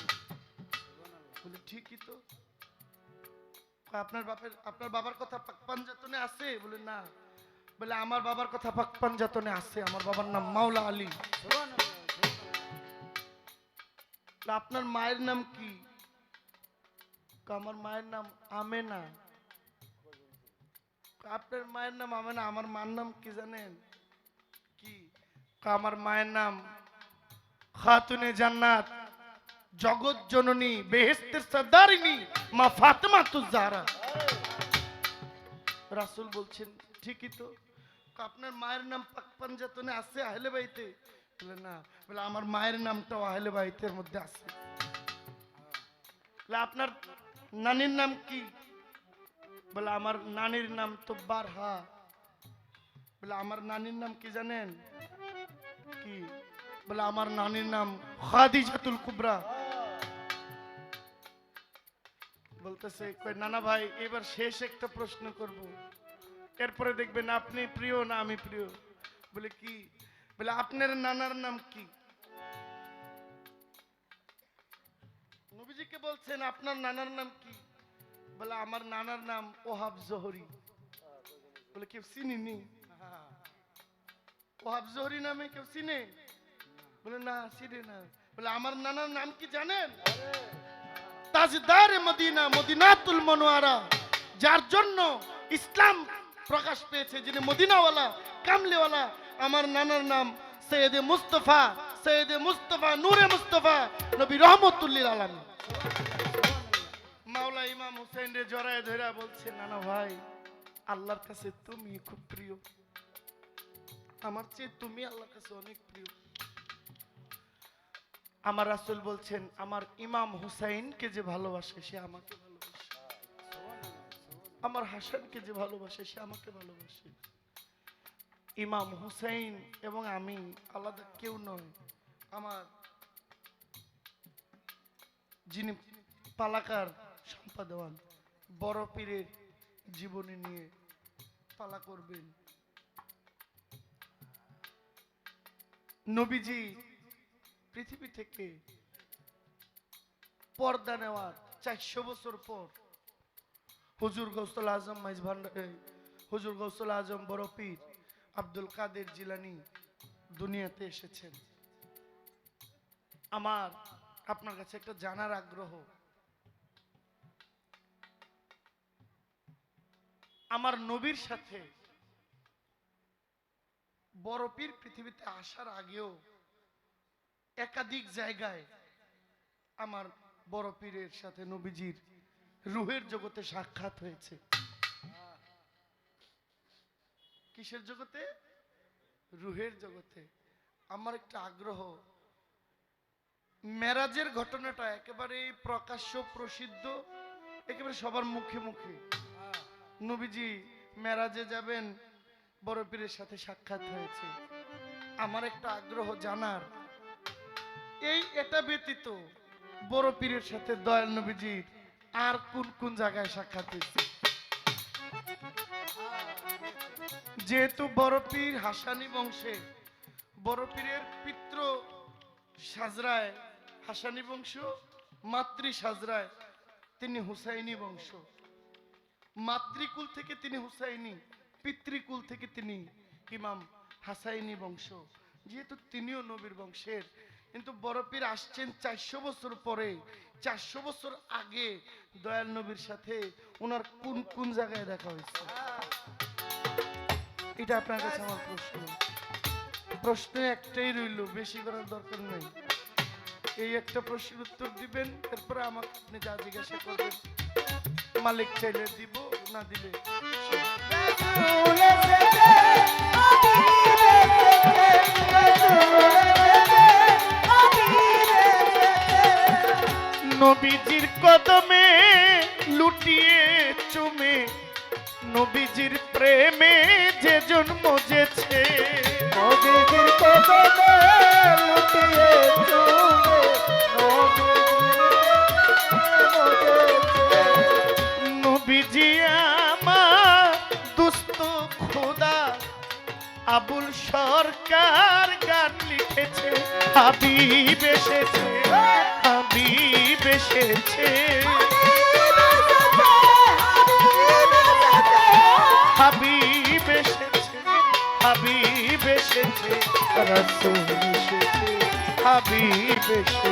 বলে ঠিকই তো। আপনার বাবার কথা পাক পাঞ্জাতনে আছে? বলে না। বলে আমার বাবার কথা পাক পাঞ্জাতনে আছে, আমার বাবার নাম মাওলা আলী। আপনার মায়ের নাম কি? আমার মায়ের নাম আমেনা। আপনার মায়ের নাম আমেনা, আমার মার নাম কি জানেন? কি? আমার মায়ের নাম খাতুনে জান্নাত, জগৎ জননী, বেহেশতের সরদারিনী মা ফাতেমা তুজ জাহরা। রাসূল বলছেন ঠিকই তো। আপনার মায়ের নাম পাক পাঞ্জাতনে আছে আহলে বাইতে? বলে না। বলে আমার মায়ের নামটাও আহলে বাইতের মধ্যে আছে। বলে আপনার নানির নাম কি? বলে আমার নানির নাম তো বারহা। বলে আমার নানির নাম কি জানেন? কি? বলে আমার নানির নাম খাদিজাতুল কুবরা। বলতেছে কই নানা ভাই এবার শেষ একটা প্রশ্ন করব, এরপরে দেখবেন আপনি প্রিয় না আমি প্রিয়। বলে কি? বলে আপনার নানার নাম কি? নবীজিকে বলছেন আপনার নানার নাম কি? বলে আমার নানার নাম ওহাব জোহরি। বলে কেউ চিনিনি? ওহাব জোহরি নামে কেউ চিনে? বলে না চিনে না। বলে আমার নানার নাম কি জানেন? তাজদার মদিনা, মদিনাতুল মুনওয়ারা, যার জন্য ইসলাম প্রকাশ পেয়েছে, যিনি মদিনাওয়ালা কামলিওয়ালা। আমার নানার নাম সৈয়দে মুস্তফা, সৈয়দে মুস্তফা, নূরে মুস্তফা, নবী রহমতুল লিল আলামিন। মাওলা ইমাম হুসাইন রে জড়ায় ধরে বলছে, নানা ভাই আল্লাহর কাছে তুমি খুব প্রিয়, আমার চেয়ে তুমি আল্লাহর কাছে অনেক প্রিয়। আমার রাসূল বলছেন আমার ইমাম হুসাইনকে যে ভালোবাসে সে আমাকে ভালোবাসে, আমার হাসানকে যে ভালোবাসে সে আমাকে ভালোবাসে। ইমাম হুসাইন এবং আমি আলাদা কেউ নয়। আমার যিনি পালাকার সম্পাদক বড় পীরের জীবনী নিয়ে পালা করবেন, নবীজি পৃথিবী থেকে পর্দা নেওয়ার 400 বছর পর হুজুর গৌসুল আজম মাইজ ভান্ডারী, হুজুর গৌসুল আজম বড় পীর আব্দুল কাদের জিলানী দুনিয়াতে এসেছেন। আমার আপনার কাছে একটা জানার আগ্রহ, আমার নবীর সাথে বড় পীর পৃথিবীতে আসার আগেও একাধিক জায়গায় আমার বড় পীরের সাথে নবীজির রূহের জগতে সাক্ষাৎ হয়েছে। কিসের জগতে? রূহের জগতে। আমার একটা আগ্রহ, মেরাজের ঘটনাটা একেবারে প্রকাশ্য প্রসিদ্ধ, একেবারে সবার মুখে মুখে। নবীজি মেরাজে যাবেন, বড় পীরের সাথে সাক্ষাৎ হয়েছে। আমার একটা আগ্রহ জানার, এটা ব্যতীত বড় পীরের সাথে দয়াল নবীজির আর কোন কোন জায়গায় সাক্ষাৎ হয়েছে? যেহেতু বড় পীর হাসানি বংশে, বড় পীরের পিতৃ সাজরায় হাসানি বংশ, মাতৃ সাজরায় তিনি হুসাইনি বংশ। মাতৃকুল থেকে তিনি হুসাইনি, পিতৃকুল থেকে তিনি ইমাম হাসাইনি বংশ। যেহেতু তিনিও নবীর বংশের, কিন্তু বড় পীর আসছেন 400 বছর পরে। 400 বছর আগে দয়াল নবীর সাথে ওনার কোন কোন জায়গায় দেখা হয়েছে? এটা আপনার কাছে আমার প্রশ্ন। প্রশ্ন একটাই রইল, বেশি করার দরকার নেই। এই একটা প্রশ্নের উত্তর দিবেন, এরপরে আমাকে আপনি যা জিজ্ঞাসা করবেন মালিক চাইলে দিব, না দিলে নবীজির কদমে লুটিয়ে চুমে, নবীজির প্রেমে যে জন্মেছে, নবীজির কদমে লুটিয়ে চুমে, নবীজি আমার দুস্থ খোদা আবুল সরকার গান লিখেছে, হাবিব এসেছে, হাবিব এসেছে, হাবিব এসেছে, হাবিব এসেছে, রাসূল এসেছে, হাবিব এসেছে,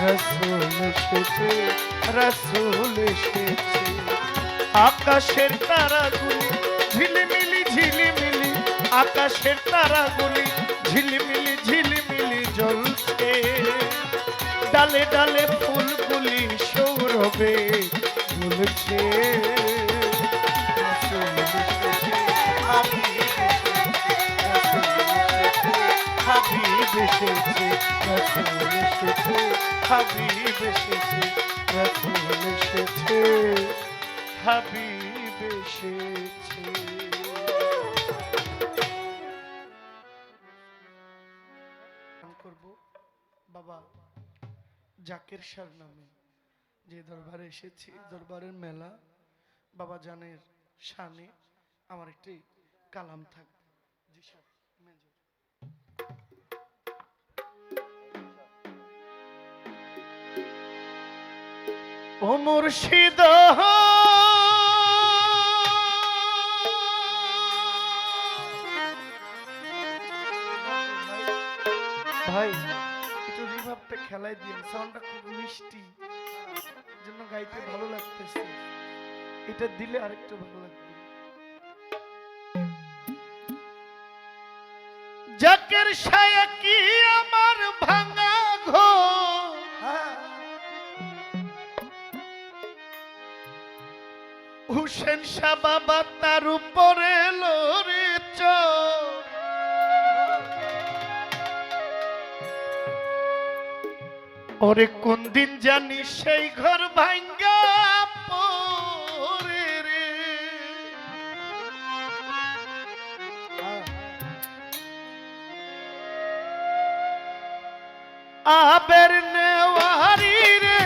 রাসূল এসেছে, রাসূল এসেছে। আকাশের তারাগুলি ঝিলিমিলি ঝিলিমিলি, আকাশের তারাগুলি ঝিলিমিলি ঝিলিমিলি জ্বলছে, ডালে ডালে ফুলগুলি সৌরভে ঝুলছে, রাসূল এসেছে, হাবিব এসেছে, হাবিব এসেছে, রাসূল এসেছে, হাবিব এসেছে, রাসূল এসেছে, হাবিব এসেছে। করব বাবা জাকের শাহ নামে যে দরবারে এসেছি, দরবারের মেলা বাবা জানের শানে আমার একটি কালাম থাকবে। জি স্যার, মেজর। ও মুর্শিদ ভাই, একটু রিভাবটা খেলাই দিন, সাউন্ডটা খুব মিষ্টি, জন্য গাইতে ভালো লাগতেছে, এটা দিলে আরেকটু ভালো লাগবে। জাকের ছায়া কি আমার ভাঙা ঘর, হুসেন শাহ বাবা তার উপরে লরে চোর, ওরে কোন দিন জানি সেই ঘর ভাঙ্গা পড়ে রে, আবের নেওয়ারি রে,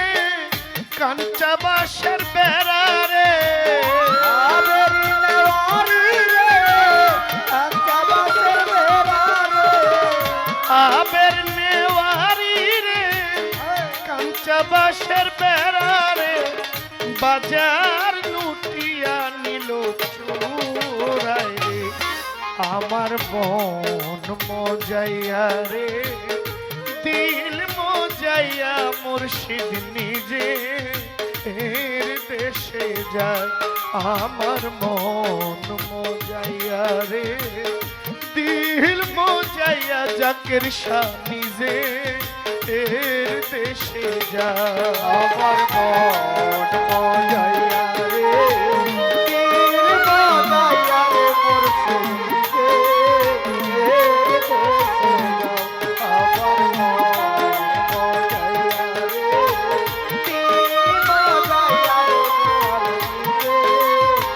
কাঞ্চা বাঁশের বেড়া রে, আবের নেওয়ারি রে, কাঞ্চা বাঁশের বেড়া রে, আবের নেওয়ারি রে, কাঞ্চা বাঁশের বেড়া রে, বাজার লুটিয়া নিল চোরাই রে, আমার মন মজাইয়া রে, দিল মজাইয়া মুর্শিদ নিজে এর দেশে যায়, আমার মন মজাইয়া রে, দিল মজাইয়া জাকের শাহ নিজে এর দেশে যায়, আমার মন মজাইয়া রে, দিল মজাইয়া রে, মুর্শিদকে এর দেশে যাও, আমার মন মজাইয়া রে, দিল মজাইয়া রে, মুর্শিদকে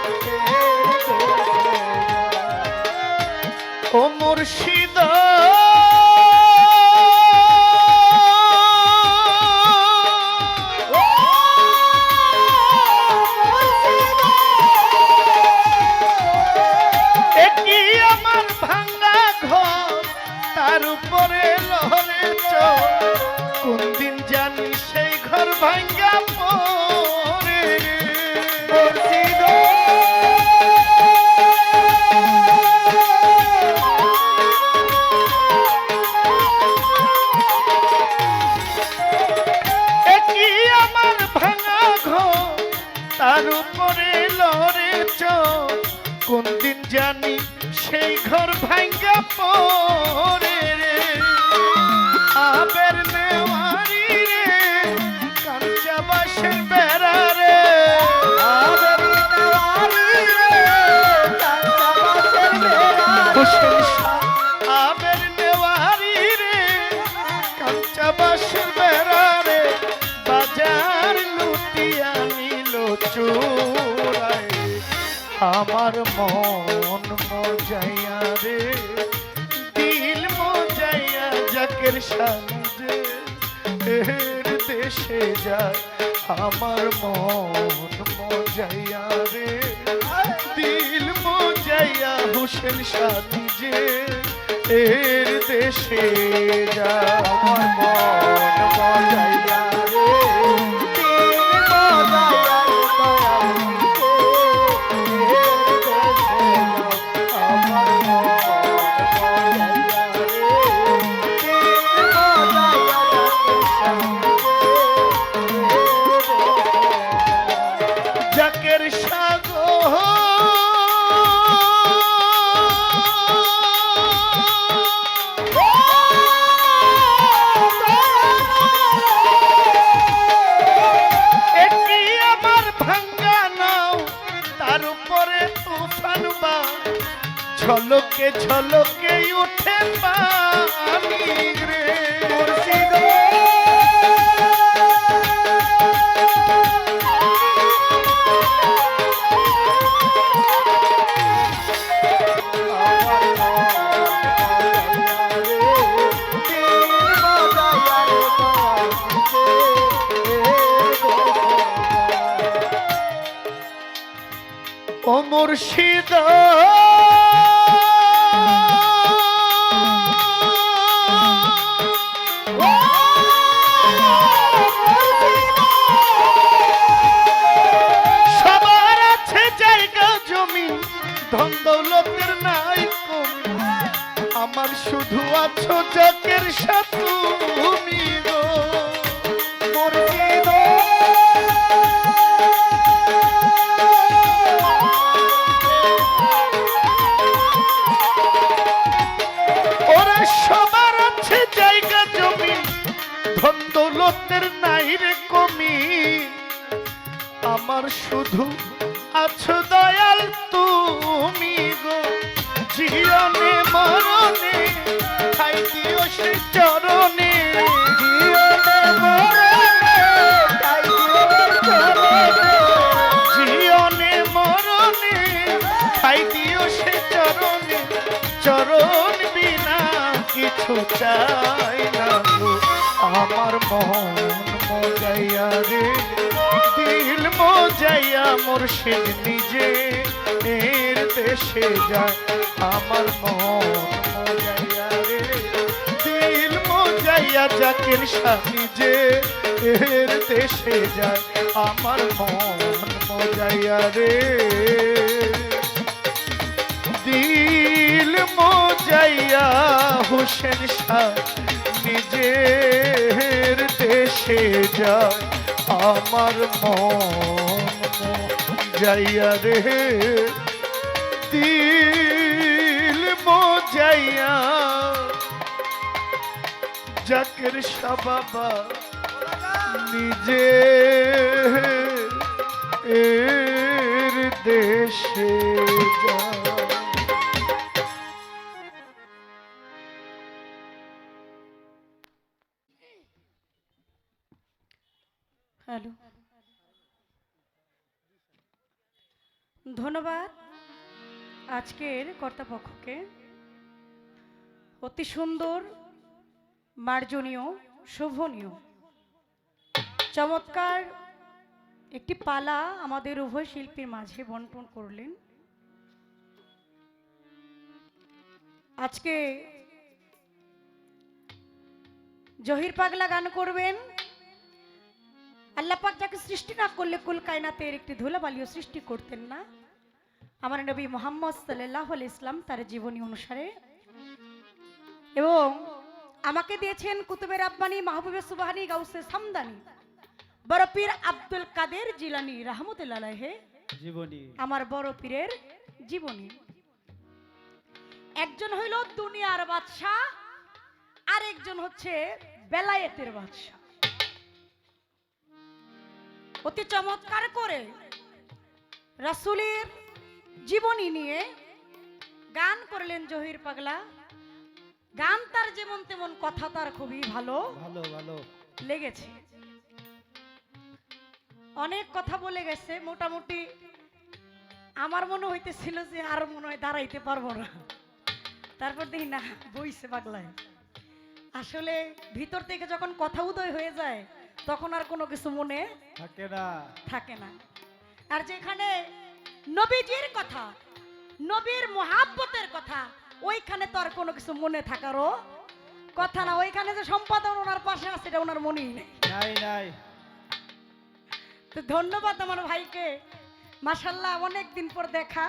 এর দেশে যাও। ও মুর্শিদ ভাঙ্গা পড়ে রে মুর্শিদ একই আমার ভাঙা ঘর তার উপরে লড়ে চোর কোন দিন জানি সেই ঘর ভাঙ্গা পড়ে রে আবের নেওয়ারি রে কাঁচা বাঁশের বেড়া রে আবের নেওয়ারি রে কাঁচা বাঁশের বেড়া হোসেন শাহ আবের নেওয়ারি রে কাঁচা বাঁশের বেড়া রে বাজার লুটিয়া নিল চোরায় আমার মন মজাইয়া রে দিল মজাইয়া জাকের সামনে এর দেশে যায় আমার মন মজাইয়া রে দিল মজাইয়া হোসেন সাথী যে এর দেশে যায় আমার মন মজাইয়া রে দিল মজায়া জাকের সাগো একটি আমার ভাঙ্গা নাও তার উপরে তুফান বা ঝলকে ঝলকে উঠে পানি রে মুর্শিদ ও মুর্শিদ সবার আছে জায়গা জমি ধন দৌলতের নাই কমি আমার শুধু আছো জাকের সাথে তুমি গো মুর্শিদ ওরা সবার আছে জায়গা জমি ধন দৌলতের নাই রে কমি আমার শুধু আছো দয়াল তুমি গো জীবনে মরণে খাই দিও সে চরণে জীবনে মরণে তাই চরণে জীবনে মরণে খাই দিও সে চরণে চরণ বিনা কিছু চাই না গো আমার মন মজাইয়া রে দিল মজাইয়া মুর্শিদ নিজে এর দেশে যায় আমার মন মজাইয়া রে দিল মজাইয়া জাকের সাথী যে এর দেশে যায় আমার মন মজাইয়া রে দিল মজাইয়া হোসেন শাহ নিজের দেশে যায় আমার মন যাইয়া রে দিল মজাইয়া জাকের শাহ বাবা নিজে এর দেশে যায় হ্যালো, ধন্যবাদ আজকের কর্তাপক্ষকে অতি সুন্দর মার্জনীয় শোভনীয় চমৎকার একটি পালা আমাদের উভয় শিল্পীর মাঝে বন্টন করলেন। আজকে জহির পাগলা গান করবেন আল্লাহ পাক যাকে সৃষ্টি না করলে কুল কায়নাতের একটি ধুলাবালিও সৃষ্টি করতেন না। আমার নবী মুহাম্মদ সাল্লাল্লাহু আলাইহি ইসলাম তার জীবনী অনুসারে, এবং আমাকে দিয়েছেন কুতুবে রাব্বানি, মাহবুবে সুবহানি, গাউসে সামদানি, বড় পীর আব্দুল কাদের জিলানী রাহমাতুল্লাহ আলাইহি জীবনী। আমার বড় পীরের জীবনী। একজন হইল দুনিয়ার বাদশা, আর একজন হচ্ছে বেলায়েতের বাদশা। অতি চমৎকার করে রাসূলের জীবনী নিয়ে গান করলেন জহির পাগলা। গান তার যেমন তেমন, কথা তার খুবই ভালো ভালো ভালো লেগেছে। অনেক কথা বলে গেছে, মোটামুটি আমার মনে হইতেছিল যে আর মনে হয় দাঁড়াইতে পারবো না, তারপর দেখি না বইছে পাগলায়। আসলে ভিতর থেকে যখন কথা উদয় হয়ে যায় তখন আর কোনো কিছু মনে থাকে না। থাকে না। আর যেখানে নবীজির কথা, নবীর মুহাব্বতের কথা, ওইখানে তো আর কোনো কিছু মনে থাকারও কথা না। ওইখানে যে সম্পাদন ওনার পাশে আছে এটা ওনার মনেই নেই। নাই নাই। তো ধন্যবাদ আমার ভাইকে, মাশাআল্লাহ অনেকদিন পর দেখা,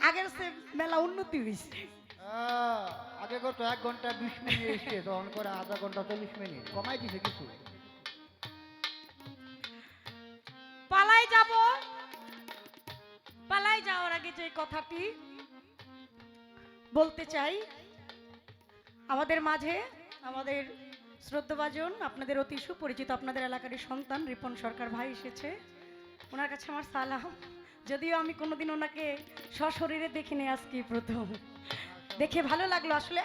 আগের সে মেলা উন্নতি হয়েছে। আগে কত 1 ঘন্টা 20 মিনিট এসে তখন করে আধা ঘন্টা 40 মিনিট কমাই দিছে কিছু। পালাই যাব, পালাই যাওয়ার আগে যে কথাটি বলতে চাই, আমাদের মাঝে আমাদের শ্রদ্ধাভাজন, আপনাদের অতি সুপরিচিত, আপনাদের এলাকারই সন্তান রিপন সরকার ভাই এসেছে। ওনার কাছে আমার সালাম। যদিও আমি কোনোদিন ওনাকে সশরীরে দেখিনি, আজকে প্রথম দেখে ভালো লাগলো। আসলে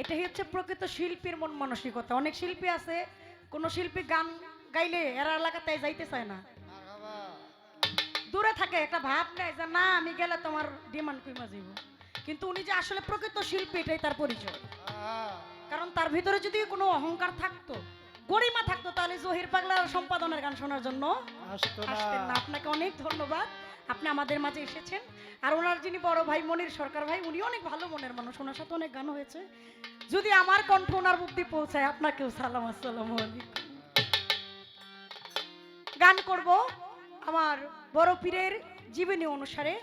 এটাই হচ্ছে প্রকৃত শিল্পীর মন মানসিকতা। অনেক শিল্পী আছে, কোন শিল্পী গান গাইলে এরা এলাকাতে যাইতে চায় না, দূরে থাকে, একটা ভাব নেয় যে না আমি গেলে তোমার ডিমান্ড কইমা যাইব। কিন্তু উনি যে আসলে প্রকৃত শিল্পী এটাই তার পরিচয়। কারণ তার ভিতরে যদি কোনো অহংকার থাকতো, গরিমা থাকতো, তাহলে জহির পাগলার সম্পাদনের গান শোনার জন্য আসতেন না। আপনাকে অনেক ধন্যবাদ, আপনি আমাদের মাঝে এসেছেন। আর ওনার যিনি বড় ভাই মনির সরকার ভাই, উনি অনেক ভালো মনের মানুষ, ওনার সাথে অনেক গান হয়েছে। যদি আমার কণ্ঠ ওনার বুদ্ধি পৌঁছায়, আপনাকেও সালাম, আসসালামু আলাইকুম। গান করব আমার বড় পীরের জীবনী অনুসারে।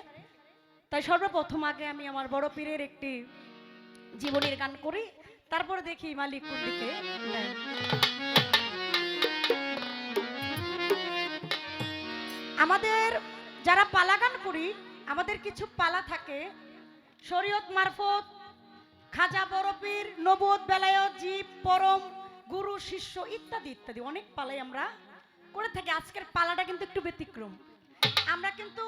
তাই সর্বপ্রথম আগে আমি আমার বড় পীরের একটি জীবনীর গান করি, তারপরে দেখি মালিক কোন দিকে নেয়। আমাদের যারা পালা গান করি, আমাদের কিছু পালা থাকে শরীয়ত মারফত, খাজা বড় পীর, নবুয়ত, বেলায়েত, জীব, পরম, গুরু, শিষ্য ইত্যাদি ইত্যাদি অনেক পালাই আমরা করে থাকি। আজকের পালাটা কিন্তু একটু ব্যতিক্রম। আমরা কিন্তু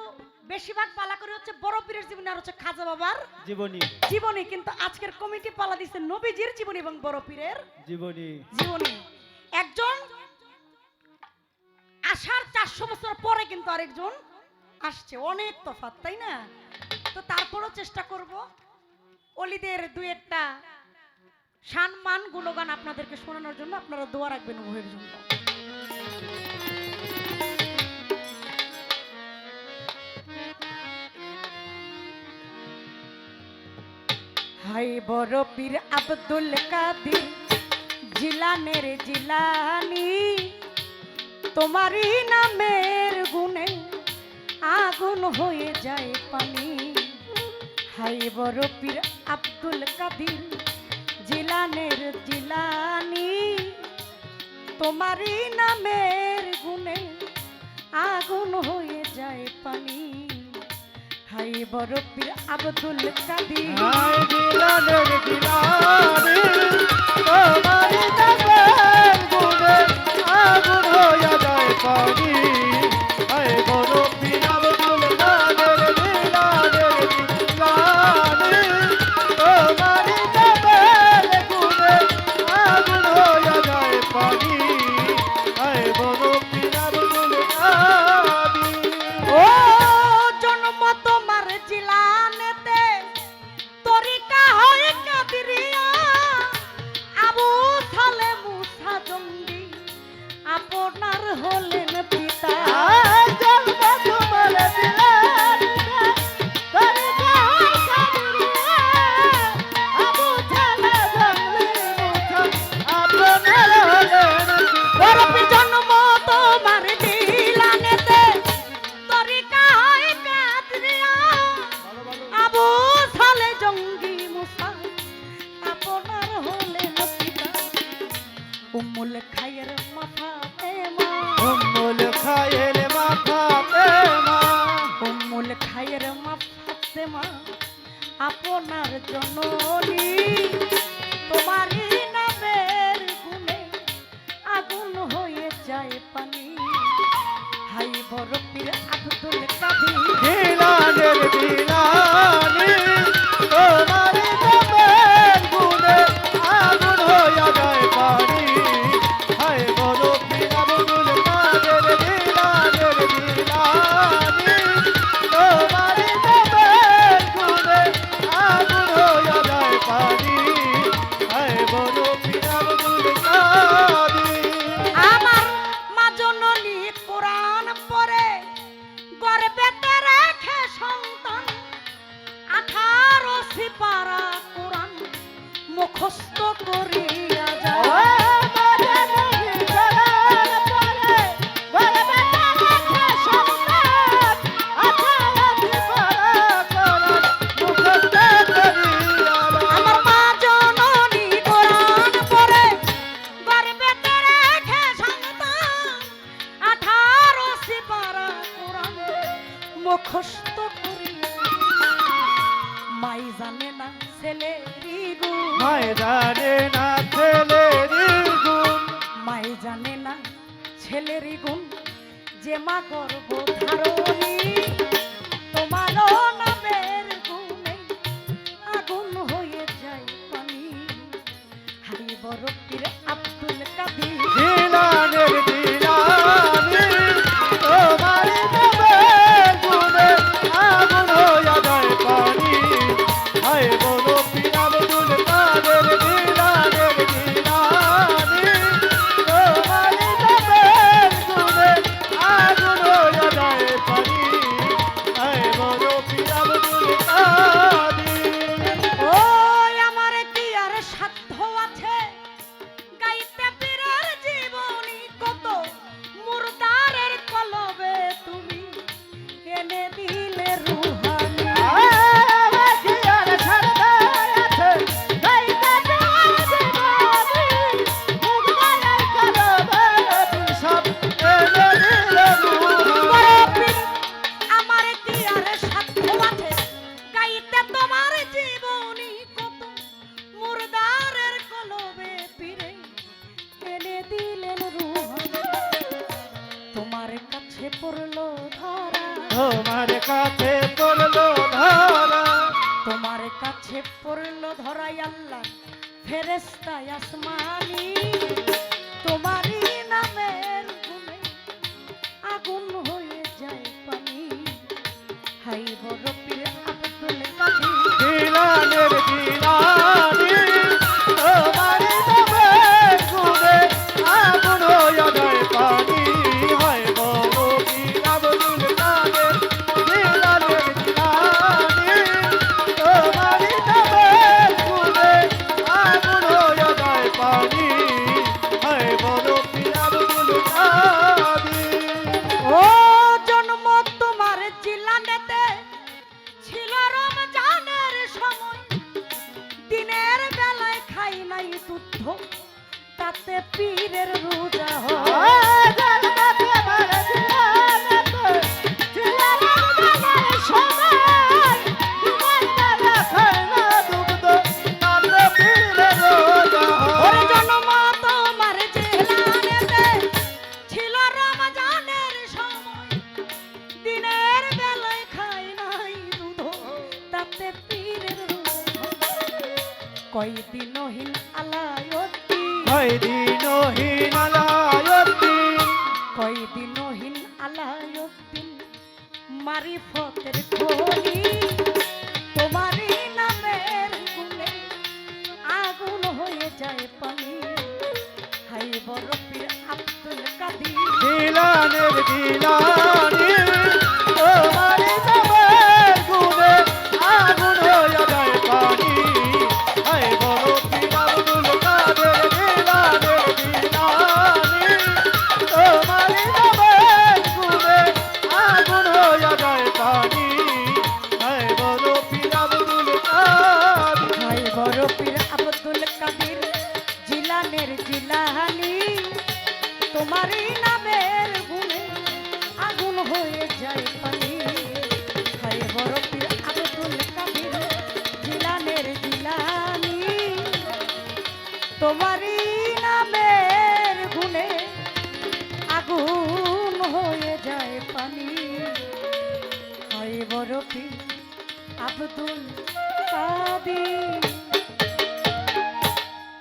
বেশিরভাগ পালা করি হচ্ছে বড় পীরের জীবনী আর হচ্ছে খাজা বাবার জীবনী জীবনী, কিন্তু আজকের কমিটি পালা দিচ্ছে নবীজির জীবনী এবং বড় পীরের জীবনী জীবনী। একজন আসার 400 বছর পরে কিন্তু আরেকজন আসছে, অনেক তফাৎ, তাই না? তো তারপরও চেষ্টা করব অলিদের দুই একটা সম্মান গুণগান আপনাদেরকে শোনানোর জন্য। আপনারা দোয়া রাখবেন উভয়ের জন্য। হাই বড় পীর আব্দুল কাদের জিলানের জিলানি, তোমারই নামের গুণে আগুন হয়ে যায় পানি। হাই বড় পীর আব্দুল কাদের জিলানের জিলানি, তোমারই নামের গুণে আগুন হয়ে যায় পানি। হাই বড় পীর আব্দুল কাদের জিলানের জিলানি, তোমারই নামের গুণে আগুন হয়ে যায় পানি। হায় বড় পীর আব্দুল কাদের জিলানের জিলানি, তোমারই নামের গুণে আগুন হয়ে যায় পানি। হায় বড় পীর আব্দুল কাদের। ও জন্ম তোমার জিলানেতে, তরিকা হয় কাদিরিয়া, আবু সালে মুসা জঙ্গি আপনার হলেন পিতা। জন্ম তোমার জিলানেতে, তরিকা হয় কাদিরিয়া, আবু সালে জঙ্গি মুসা আপনার হলেন পিতা। বড় পীর জন্ম মুখস্থ করিয়া ও যায় মাঝে নদী চলার পরে ঘরে বেটা রাখে সন্তান আশা রাখি পরাকরণ মুখস্থ করিয়া আমার মা জননী কোরআন পড়ে গর্বেতে রেখে সন্তান 18 সিপারা কোরআন মুখস্থ করিয়া মাই জানে না ছেলেরই গুণ মায় জানে না ছেলেরই গুণ মাই জানে না ছেলেরই গুণ যে মা গর্ভ ধারণী তোমারও নামের গুণে আগুন হয়ে যায় পানি হাই বরফির আব্দুল কাদের দিলানের দিলানি তোমার নামের গুণে আগুন হইয়া যায় পানি হায় বলো পীর আব্দুল কাদের দিলানের দিলানি তোমার নামের গুণে আগুন হইয়া যায় পানি হায় বলো পীর আব্দুল কাদের ওই আমার কি আর সাধ্য আছে গাইতে পীরের জীবনী কত মুর্দারের কলবে তুমি এনে দিলে রুহানি বরফির আমার কি আর সাধ্য আছে গাইতে তোমার জীবনী কত মুর্দারের কলবে পীরে এনে দিলেন রুহানি তোমার কাছে পড়লো ধরা তোমার কাছে পড়লো ধরা তোমার কাছে পড়লো ধরাই আল্লাহ ফেরেশতা আসমানি তোমারই নামের গুণে আগুন হয়ে যায় পানি হাই বরফির আব্দুল কাদের দিলানের দিলানি তোমার নামের গুণে আগুন হইয়া যায় পানি হয় বড় পীর আব্দুল কাদের দিলানের দিলানি তোমার নামের গুণে আগুন হইয়া যায় পানি হয় বড় পীর আব্দুল কাদের ও জন্ম তোমার জিলানেতে ছিল রমজানের সময় দিনের বেলায় খাই নাই দুধ তাতে পীরের রোজা হয় ওরে জন্ম তোমার জিলানেতে ছিল রমজানের সময় দিনের বেলায় খাই নাই দুধ তাতে পীরের রোজা হয়। কয়দিনহীন আলায়তি কয়দিনহীন আলায়তি মারিফতের খনি তোমারই নামের গুণে আগুন হয়ে যায় পানি হাই বরফির আব্দুল কাদের দিলানের দিলানি তোমার নামের গুণে আগুন হইয়া যায় পানি হায় বড় পীর আব্দুল কাদের দিলানের দিলানি তোমার নামের গুণে আগুন হইয়া যায় পানি হায় বড় পীর আব্দুল কাদের হাই বরফির আব্দুল কাদের জিলানের জিলানি তোমারই নামের গুণে আগুন হয়ে যায় পানি হাই বরফির আব্দুল কাদের জিলানের জিলানি তোমারই নামের গুণে আগুন হয়ে যায় পানি হাই বরফির আব্দুল কাদের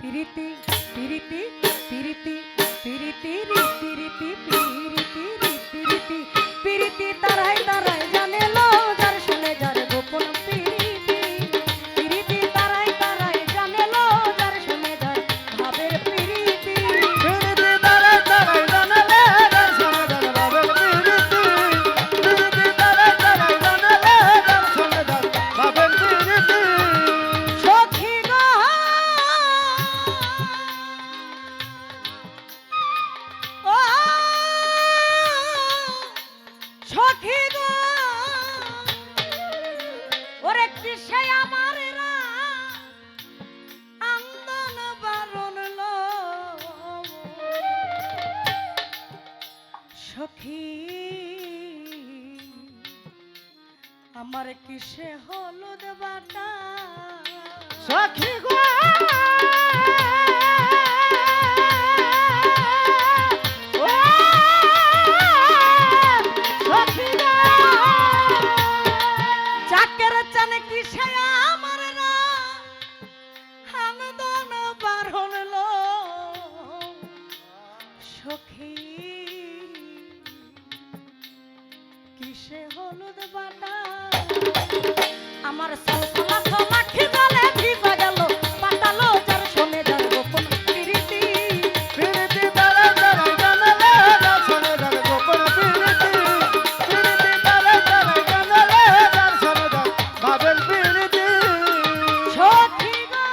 পিরিতি পিরিতি পিরিতি পিরিতি রীতি রীতি পিরিতি রীতি রীতি পিরিতি তারাই তারাই জানে লো যার শুনে যার গোপন পিরিতি পিরিতি তারাই তারাই জানে লো যার শুনে যার ভাবের পিরিতি পিরিতি তারে তারে জানালে যার সঙ্গে যার ভাবের পিরিতি পিরিতি তারে তারে জানালে যার সঙ্গে যার ভাবের পিরিতি সখী গো সখী আমার কিসে হলুদ বাটা সখী গো ও সখী গো চাকের চানে কিসে আমার না হামদন বারণ লো সখী কিসে হলুদ বাটা আমার সলসলা সলাখি জলে ভিজা গেল পাতালো যার শোনে যার গোপন প্রীতি প্রীতি তারে তারে জানলে যার শোনে যার গোপন প্রীতি প্রীতি তারে তারে জানলে যার শোনে যার ভাবের প্রীতি সখী গো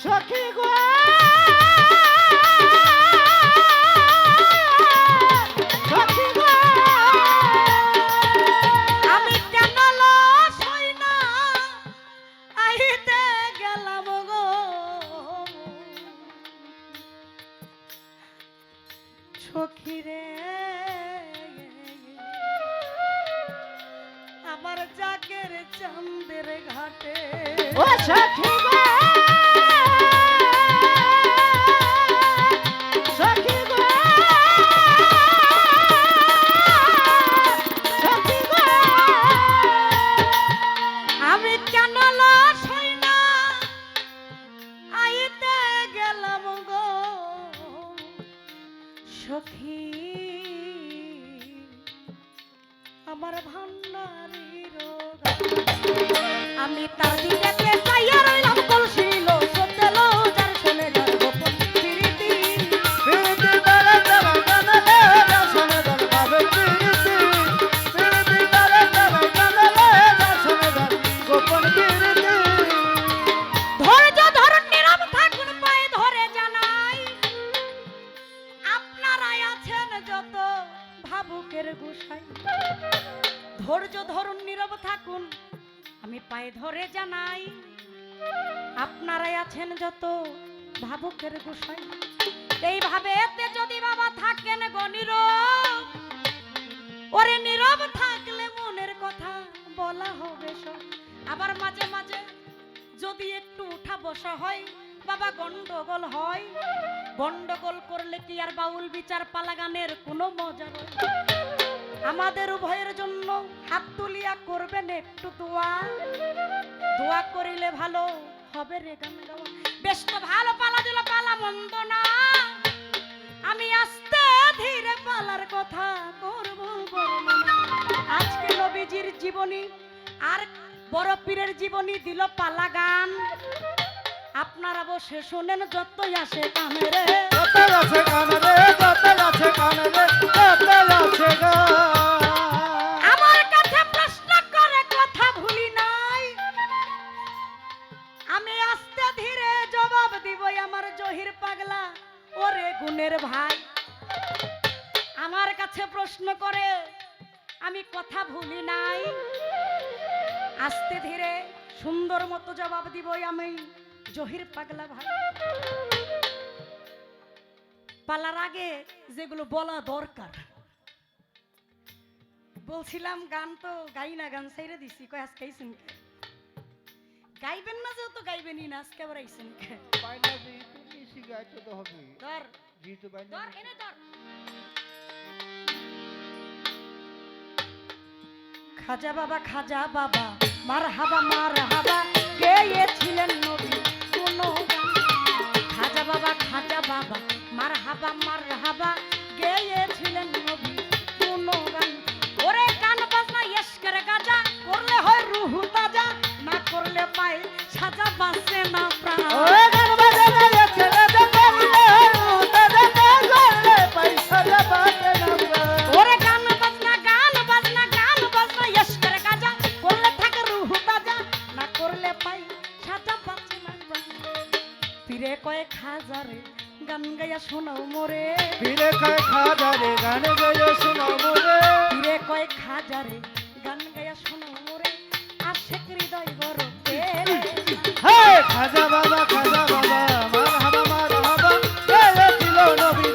সখী গো সখী গো আমি কেন লস হই না আইতে গেলাম গো সখী রে আমার জাগের চাঁদের ঘাটে ও সখী গো সখী গো সখী গো আমি কেন লস হই না আইতে গেলাম গো সখী আমার ভান্ডারির আমি তার দিকে চাইয়া রইলাম কলসিল সতেল যার শোনে যার গোপন প্রীতি প্রীতি তারে তারে জানলে যার শোনে যার ভাবের প্রীতি প্রীতি তারে তারে জানলে যার শোনে যার গোপন প্রীতি ধৈর্য ধরুন নীরব থাকুন পায়ে ধরে জানাই আপনারাই আছেন যত ভাবুকের গোসাই ধৈর্য ধরুন নীরব থাকুন আমি পায়ে ধরে জানাই আপনারাই আছেন যত ভাবুকের গোসাই এইভাবে এতে যদি বাবা থাকেন গো নীরব ওরে নীরব থাকলে মনের কথা বলা হবে সব আবার মাঝে মাঝে যদি একটু উঠা বসা হয় বাবা গন্ডগোল হয় গন্ডগোল করলে কি আর বাউল বিচার পালা গানের কোনো মজা নয় আমাদের উভয়ের জন্য হাত তুলিয়া করবেন একটু দোয়া দোয়া করিলে ভালো হবে রে গান গাওয়া বেশ তো ভালো পালা দিল পালা মন্দ না আমি আস্তে ধীরে পালার কথা করব বর্ণনা আজকে নবীজির জীবনী আর বড় পীরের জীবনী দিল পালা গান আপনারা বসে শোনেন যতই আসে কানে রে যত আছে কানে রে যত আছে কানে রে যত আছে গো আমার কাছে প্রশ্ন করে কথা ভুলি নাই আমি আস্তে ধীরে জবাব দিব আমার জহির পাগলা ওরে গুণের ভাই আমার কাছে প্রশ্ন করে আমি কথা ভুলি নাই আস্তে ধীরে সুন্দর মতো জবাব দিব আমি জহির পাগলা ভাই পালার আগে যেগুলো বলা দরকার বলছিলাম গান তো গাই না গান সাইরে দিছি কই আজকে আইছেন কে গাইবেন না যেহেতু গাইবেনই না আজকে আবার আইছেন কে বাইনা জি তুমি শিখাইতে তো হবে ধর জি তো বাইনা ধর এনে ধর খাজা বাবা মারহাবা মারহাবা গেয়েছিলেন নবী কোন খাজা বাবা মারহাবা মারহাবা গেয়েছিলেন নবী কোন গান ওরে গান বাজনা ইশকের গাজা করলে হয় রুহ তাজা না করলে পায় সাজা বাসে না প্রাণ ওরে গান বাজে রে ছেলে দে করলে তাজা করলে পয়সা যাবে না ওরে গান বাজনা ইশকের গাজা করলে থাকে রুহ তাজা না করলে পাই সাজা বাসে না প্রাণ পীরে কয়েক হাজারে গান গাইয়া শোনাও মোরে ফিরে কয় খাজারে গান গায় শোনাও মোরে পীরে কয়েক হাজারে গান গাইয়া শোনাও মোরে আশেক হৃদয় বড় পেলে হে খাজা বাবা মারহাবা মারহাবা গেয়েছিল নবী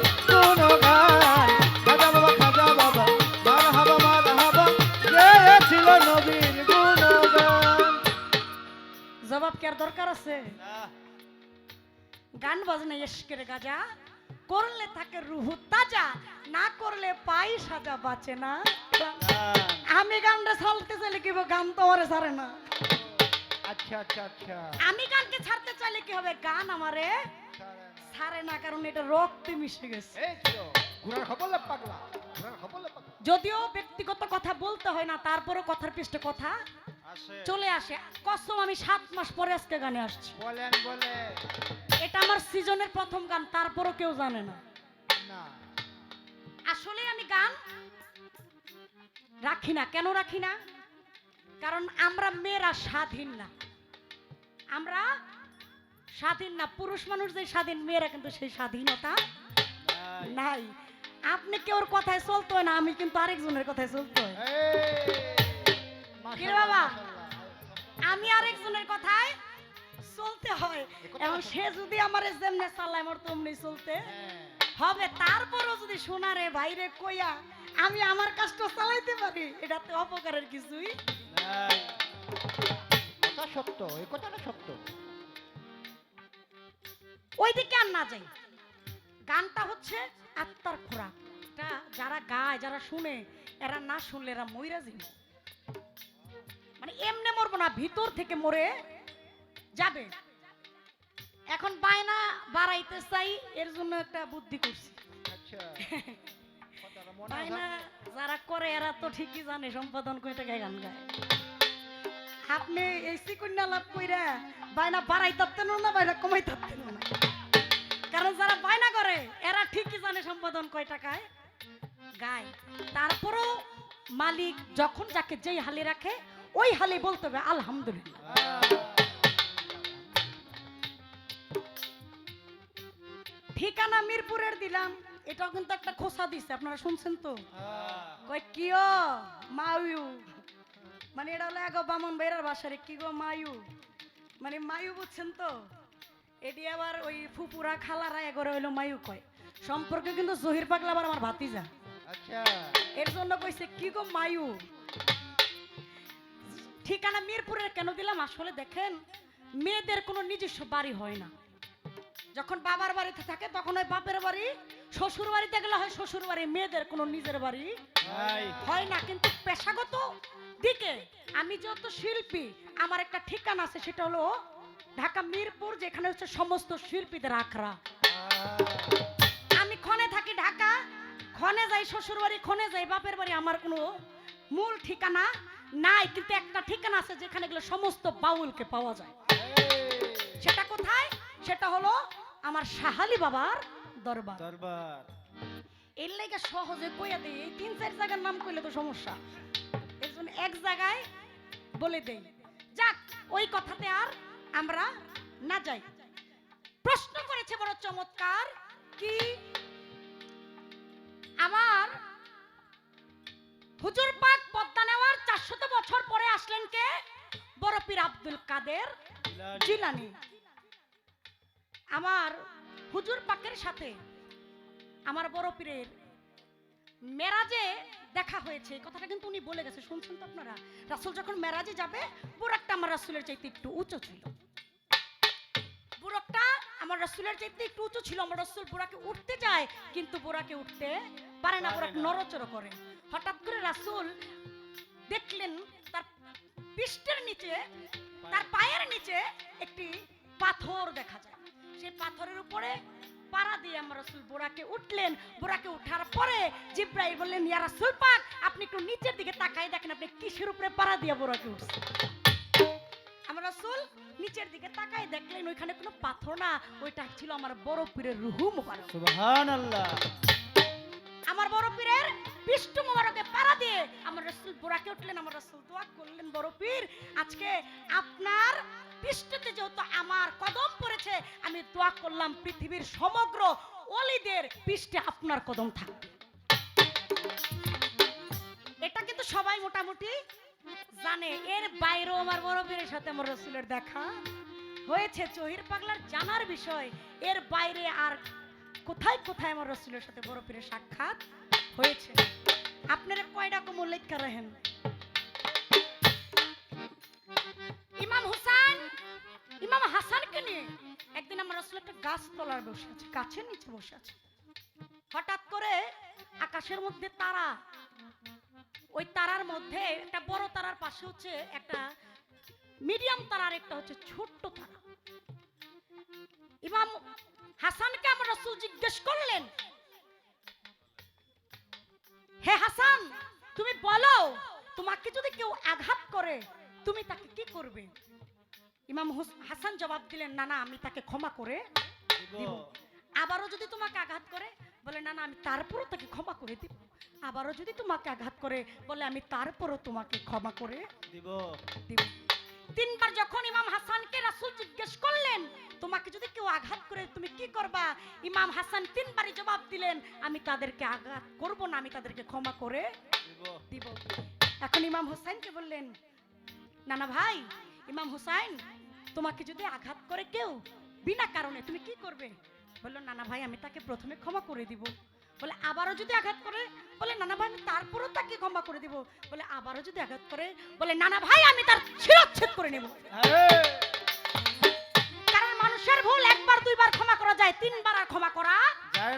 করলে থাকে রুহু তাজা, না করলে পাই সাজা বাঁচে না। আমি গানটা ছাড়তে চাইলে কি হবে, গান তো আমারে ছাড়ে না। আচ্ছা আচ্ছা আচ্ছা, আমি গানকে ছাড়তে চাইলে কি হবে, গান আমারে ছাড়ে না, কারণ এটা রক্তে মিশে গেছে। এই তো ঘোড়ার খবর লে পাগলা, ঘোড়ার খবর লে পাগলা। যদিও ব্যক্তিগত কথা বলতে হয় না, তারপরও কথার পৃষ্ঠে কথা চলে আসে। কসম আমি 7 মাস পরে আজকে গানে আসছি। বলেন বলে এটা আমার সিজনের প্রথম গান, তারপরও কেউ জানে না। না, আসলে আমি গান রাখি না। কেন রাখি না? কারণ আমরা মেয়েরা স্বাধীন না, আমরা স্বাধীন না। পুরুষ মানুষ যে স্বাধীন, মেয়েরা কিন্তু সেই স্বাধীনতা নাই। আপনি কেউর কথায় চলতে হয় না, আমি কিন্তু আরেকজনের কথায় চলতে হয়। কি রে বাবা, আমি আরেকজনের কথায় চলতে হয়, এবং সে যদি আমার যেমনে চালায় আমার তেমনি চলতে হবে। তারপরও যদি শোনারে ভাইরে কইয়া আমি আমার কাজটা চালাইতে পারি, এটাতে অপকারের কিছুই নাই। কথা সত্য, এই কথাটা সত্য। ওইদিকে আর না যাই। গানটা হচ্ছে আত্মার খোরাক। এটা যারা গায়, যারা শুনে, এরা না শুনলে এরা মইরা যাবে। মানে এমনে মরবো না, ভিতর থেকে মরে যাবে। এখন বায়না বাড়াইতে চাই, এর জন্য একটা বুদ্ধি করছি। আচ্ছা, কথাটা মনে বায়না যারা করে এরা তো ঠিকই জানে সম্পাদন কয় টাকায় গান গায়। আপনি এই চিকুন্না লাভ কইরা বায়না বাড়াই থাকতেন না, বায়না কমাই থাকতেন না। কারণ যারা বায়না করে এরা ঠিকই জানে সম্পাদন কয় টাকায় গায়। তারপরও মালিক যখন যাকে যেই হালে রাখে, ওই হালে বলতে হবে আলহামদুলিল্লাহ। ঠিকানা মিরপুরের দিলাম, এটাও কিন্তু একটা খোসা দিছে, আপনারা শুনছেন তো? কয় কিও মায়ু, মানে এটা হলো এগো বামন ভাইরার বাসারে, কি গো মায়ু, মানে মায়ু বুঝছেন তো? এটি আবার ওই ফুপুরা খালারা এগরে হইলো মায়ু কয়। সম্পর্কে কিন্তু জহির পাগলা আবার আমার ভাতিজা। আচ্ছা, এর জন্য কইছে কি গো মায়ু। ঠিকানা মিরপুরের কেন দিলাম? আসলে দেখেন, মেয়েদের কোনো নিজস্ব বাড়ি হয় না। যখন বাবার বাড়িতে থাকে তখন ওই বাপের বাড়ি, শ্বশুর বাড়িতে গেলে হয় শ্বশুর বাড়ি, মেয়েদের কোনো নিজের বাড়ি হয় না। কিন্তু পেশাগত দিকে আমি যত শিল্পী, আমার একটা ঠিকানা আছে, সেটা হলো ঢাকা মিরপুর, যেখানে হচ্ছে সমস্ত শিল্পীদের আখড়া। আমি ক্ষণে থাকি ঢাকা, ক্ষণে যাই শ্বশুর বাড়ি, ক্ষণে যাই বাপের বাড়ি। আমার কোনো মূল ঠিকানা নাই, কিন্তু একটা ঠিকানা আছে যেখানে গেলে সমস্ত বাউলকে পাওয়া যায়। সেটা কোথায়? সেটা হলো আমার শাহালি বাবার দরবার। দরবার। এর লাগে সহজে কইয়া দেই, এই 3-4 জায়গার নাম কইলে তো সমস্যা, এর জন্য এক জায়গায় বলে দেই। যাক, ওই কথাতে আর আমরা না যাই। প্রশ্ন করেছে বড় চমৎকার, কি আমার হুজুর পাক পদ্মা নেওয়ার 400 বছর পরে আসলেন কে? বড় পীর আব্দুল কাদের জিলানী। আমার হুজুর পাকের সাথে আমার বড় পীরের মেরাজে দেখা হয়েছে, এই কথাটা কিন্তু উনি বলে গেছে, শুনছেন তো আপনারা? রাসূল যখন মেরাজে যাবে, বুরাকটা আমার রাসূলের চাইতে একটু উঁচু ছিল। বুরাকটা আমার রাসূলের চাইতে একটু উঁচু ছিল। আমার রাসূল বুরাকে উঠতে যায়, কিন্তু বুরাকে উঠতে পারে না, বুরাক নড়চড় করে। হঠাৎ করে রাসূল দেখলেন তার পৃষ্ঠের নিচে, তার পায়ের নিচে একটি পাথর দেখা যায়। সেই পাথরের উপরে পাড়া দিয়ে আমার রাসূল বুরাকে উঠলেন। বুরাকে উঠার পরে জিব্রাইল বললেন, ইয়া রাসূল পাক, আপনি একটু নিচের দিকে তাকায় দেখেন আপনি কিসের উপরে পাড়া দিয়ে বুরাকে উঠছেন। আমার রাসূল নিচের দিকে তাকায় দেখলেন ওইখানে কোনো পাথর না, ওইটা ছিল আমার বড় পীরের রুহু মুবারক। সুবহানাল্লাহ। আমার বড় পীরের পৃষ্ঠ মুবারকে পাড়া দিয়ে আমার রাসূল বুরাকে উঠলেন। আমার রাসূল দোয়া করলেন, বড় পীর, আজকে আপনার পৃষ্ঠতে যেহেতু আমার কদম পড়েছে, আমি দোয়া করলাম পৃথিবীর সমগ্র ওলিদের পৃষ্ঠে আপনার কদম থাকবে। এটা কিন্তু সবাই মোটামুটি জানে। এর বাইরেও আমার বড় পীরের সাথে আমার রাসূলের দেখা হয়েছে, জহির পাগলার জানার বিষয়। এর বাইরে আর কোথায় কোথায় আমার রাসূলের সাথে বড় পীরের সাক্ষাৎ হয়েছে, আপনারা কয়টা কম উল্লেখ করেন? ইমাম হুসাইন, ইমাম হাসানকে নিয়ে একদিন আমার রাসূল একটা গাছ তলার বসে আছে, গাছের নিচে বসে আছে। হঠাৎ করে আকাশের মধ্যে তারা, ওই তারার মধ্যে একটা বড় তারার পাশে হচ্ছে একটা মিডিয়াম তারার, একটা হচ্ছে ছোট্ট তারা। ইমাম হাসানকে আমার রাসূল জিজ্ঞেস করলেন, হে হাসান, তুমি বলো তোমাকে যদি কেউ আঘাত করে তুমি তাকে কি করবে? ইমাম হাসান জবাব দিলেন, না না, আমি তাকে ক্ষমা করে দিব। আবারও যদি তোমাকে আঘাত করে, বলে না না, আমি তারপরও তাকে ক্ষমা করে দিব। আবারও যদি তোমাকে আঘাত করে, বলে আমি তারপরও তোমাকে ক্ষমা করে দিব। তিনবার যখন ইমাম হাসানকে রাসূল জিজ্ঞেস করলেন, তোমাকে যদি কেউ আঘাত করে তুমি কি করবা, ইমাম হাসান তিনবারই জবাব দিলেন, আমি তাদেরকে আঘাত করব না, আমি তাদেরকে ক্ষমা করে দিব। এখন ইমাম হুসাইনকে বললেন, না না ভাই, ইমাম হুসাইন, তোমাকে যদি আঘাত করে কেউ বিনা কারণে তুমি কি করবে? বললো, না না ভাই, আমি তাকে প্রথমে ক্ষমা করে দিব। বলে আবারও যদি আঘাত করে, বলে না না ভাই, আমি তারপরও তাকে ক্ষমা করে দিব। বলে আবারও যদি আঘাত করে, বলে না না ভাই, আমি তার শিরচ্ছেদ করে নেব। কারণ মানুষের ভুল একবার দুইবার ক্ষমা করা যায়, তিনবার আর ক্ষমা করা যায়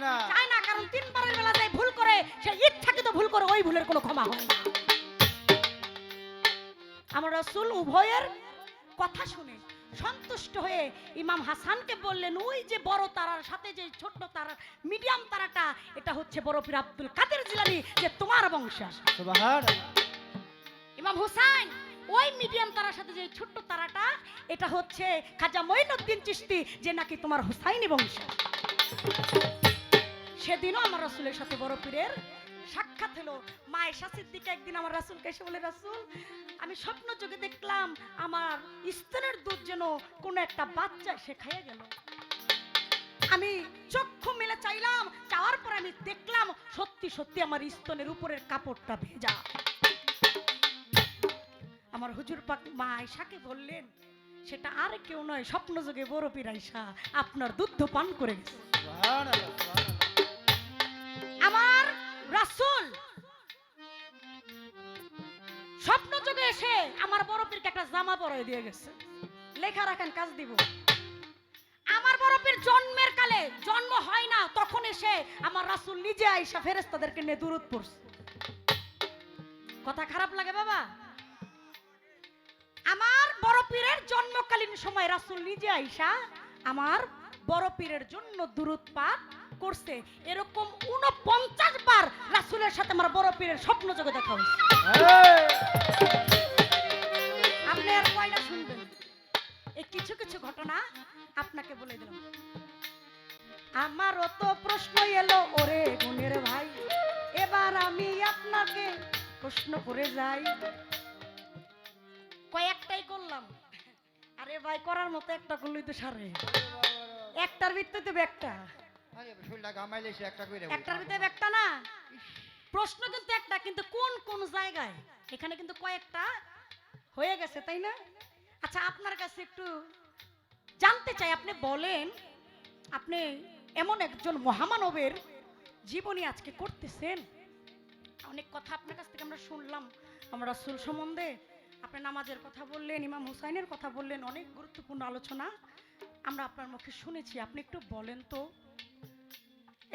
না। কারণ তিনবারের বেলা যায় ভুল করে, সে ইচ্ছাকৃত ভুল করে, ওই ভুলের কোনো ক্ষমা হয় না। আমার রাসূল উভয়ের কথা শুনে সন্তুষ্ট হয়ে ইমাম হাসানকে বললেন, ওই যে বড় তারার সাথে যে ছোট তারা, মিডিয়াম তারাটা, এটা হচ্ছে বড় পীর আব্দুল কাদের জিলানী, যে তোমার বংশে আসে। সুবহানাল্লাহ। ইমাম হুসাইন, ওই মিডিয়াম তারার সাথে যে ছোট তারাটা, এটা হচ্ছে খাজা মঈনুদ্দিন চিশতি, যে নাকি তোমার হুসাইনি বংশ। সেদিনও আমার রাসূলের সাথে বড় পীরের সাক্ষাৎ হলো। মায়েশা সিদ্দিকা একদিন আমার রাসূলকে এসে বলে, রাসূল, আমি স্বপ্ন যোগে দেখলাম আমার স্তনের দুধ যেন কোন একটা বাচ্চা এসে খাইয়ে গেল। আমি চক্ষু মেলে চাইলাম, চাওয়ার পর আমি দেখলাম সত্যি সত্যি আমার স্তনের উপরের কাপড়টা ভেজা। আমার হুজুর পাক মা আয়েশাকে বললেন, সেটা আর কেউ নয়, স্বপ্ন যোগে বড় পীর আয়েশা আপনার দুধ পান করে গেছে। আমার রাসূল স্বপ্ন যোগে এসে আমার বড় পীরকে একটা জামা পরাই দিয়ে গেছে, লেখা রাখেন কাজ দিব। আমার বড় পীর জন্মের কালে, জন্ম হয় না তখন এসে আমার রাসূল নিজে আয়েশা ফেরেশতাদেরকে নিয়ে দুরূদ পড়ছে। কথা খারাপ লাগে বাবা? আমার বড় পীরের জন্মকালীন সময় রাসূল নিজে আয়েশা আমার বড় পীরের জন্য দুরূদ পাঠ করছে। এরকম 49 বার রাসূলের সাথে আমার বড় পীরের স্বপ্ন যোগে দেখা হয়েছে। আপনি আর কয়টা শুনবেন? এই কিছু কিছু ঘটনা আপনাকে বলে দিলাম। আমারও তো প্রশ্ন এলো, ওরে গুণের ভাই, এবার আমি আপনাকে প্রশ্ন করে যাই। কয়েকটাই করলাম, আরে ভাই করার মতো একটা করলেই তো সারে, একটার ভিতরে তো একটা, একটার ভিতরে একটা না। প্রশ্ন কিন্তু একটা, কিন্তু কোন কোন জায়গায়, এখানে কিন্তু কয়েকটা হয়ে গেছে, তাই না? আচ্ছা, আপনার কাছে একটু জানতে চাই, আপনি বলেন, আপনি এমন একজন মহামানবের জীবনী আজকে করতেছেন, অনেক কথা আপনার কাছ থেকে আমরা শুনলাম, আমরা রাসূল সম্বন্ধে আপনি নামাজের কথা বললেন, ইমাম হুসাইনের কথা বললেন, অনেক গুরুত্বপূর্ণ আলোচনা আমরা আপনার মুখে শুনেছি। আপনি একটু বলেন তো,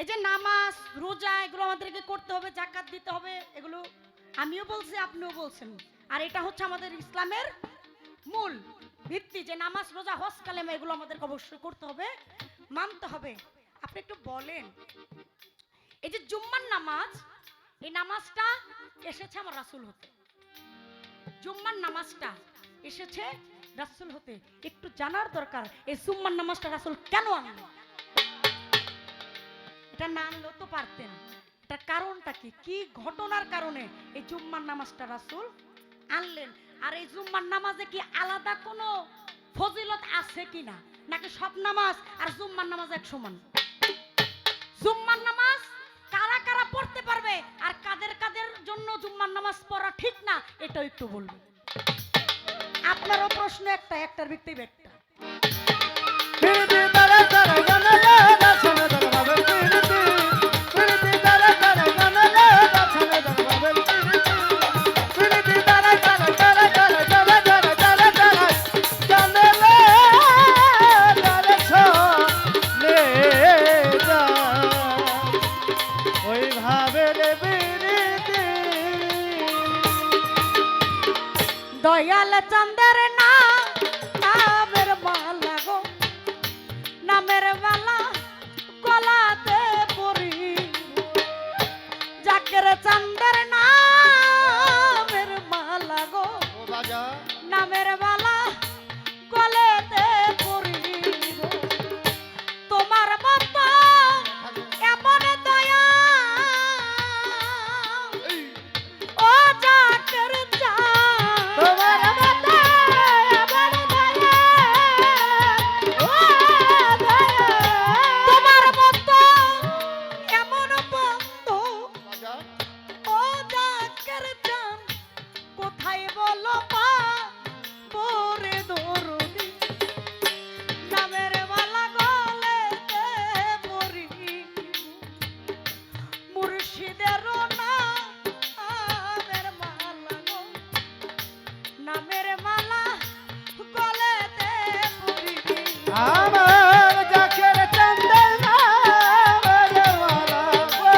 এই যে নামাজ রোজা এগুলো আমাদেরকে করতে হবে, যাকাত দিতে হবে, এগুলো আমিও বলছি আপনিও বলছেন, আর এটা হচ্ছে আমাদের ইসলামের মূল ভিত্তি, যে নামাজ রোজা হজ কালেমা এগুলো আমাদেরকে অবশ্যই করতে হবে, মানতে হবে। আপনি একটু বলেন, এই যে জুম্মার নামাজ, এই নামাজটা এসেছে আমার রাসূল হতে, জুম্মার নামাজটা এসেছে রাসূল হতে, একটু জানার দরকার এই জুম্মার নামাজটা রাসূল কেন আনলেন? এটা না আনলেও তো পারতেন, তার কারণটা কি, কি ঘটনার কারণে এই জুম্মার নামাজটা রাসূল আনলেন? আর এই জুম্মার নামাজে কি আলাদা কোনো ফজিলত আছে কিনা, নাকি সব নামাজ আর জুম্মার নামাজ এক সমান? জুম্মার নামাজ কারা কারা পড়তে পারবে, আর কাদের কাদের জন্য জুম্মার নামাজ পড়া ঠিক না, এটাও একটু বলবেন। আপনারও প্রশ্ন একটা, একটার ভিত্তিতে একটা। দয়াল চন্দের না নামের মালা গো নামের মালা গলাতে পরি জাকের চন্দের নামের মালা গো ও বাজা নামের মালা গলাতে পরি তোমার মতো এমন দয়া ও জাকের তোমার মতো এমন দয়া ও দয়া তোমার মতো এমন বন্ধু বাজা ও জাকের জান কোথায় বলো পা পরে দরদি নামের মালা গলেতে পরি মুর্শিদের নামের মালা গো নামের মালা গলেতে পরি আমার জাকের চন্দন নামের মালা গো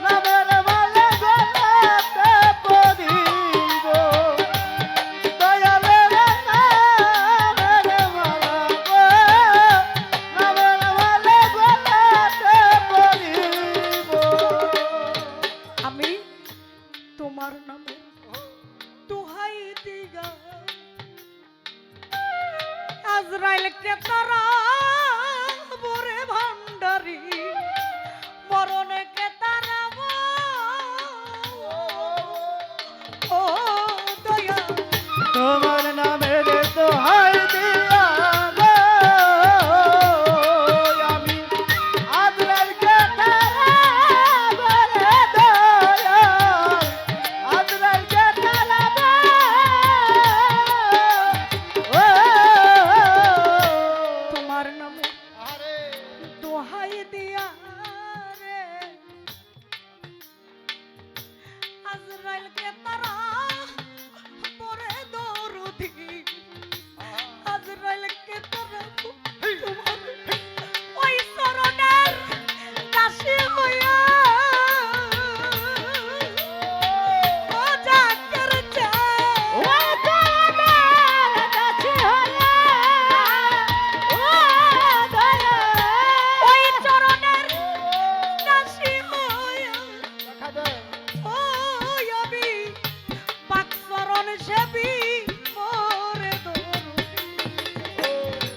নামের মালা গলাতে পরিব দয়ালের নামের মালা গো নামের মালা গলাতে পরিব আমি তোমার নামে দুহাই দিগা আজরাইল কে তারা বরে ভান্ডারি মরণ কে তারা ও দয়া তোমার নামের দোহাই দিয়া গো আমি আজরাইলকে তারা বলে দয়াল আজরাইলকে তারা ও তোমার নামে আরে দোহাই দিয়া রে আজরাইল কে তারা পরে দরদি আজরাইল কে তারা তোমার ওই চরণের দাসী হইয়া ও জাকের ও চান দয়ালের কাছে হয়ে ও দয়া ওই চরণের দাসী হইয়া দেখা যায় ও আমি পাকচরণ সেবী মোরে দরদি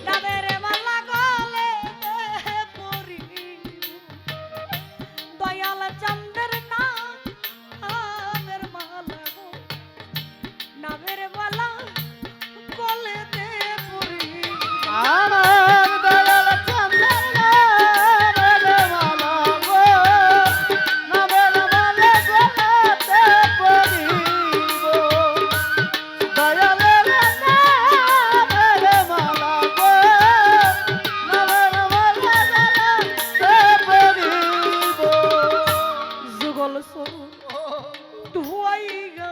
নামের মালা গলে পরি দয়াল চন্দ্রের নামের মালা গো নামের মালা গলে পরি আমার দয়াল চন্দন নামের মালা গো নামের মালা গলাতে পরিব দয়ালের নামের মালা গো নামের মালা গলাতে পরিব যুগল সরু ধুয়াই গা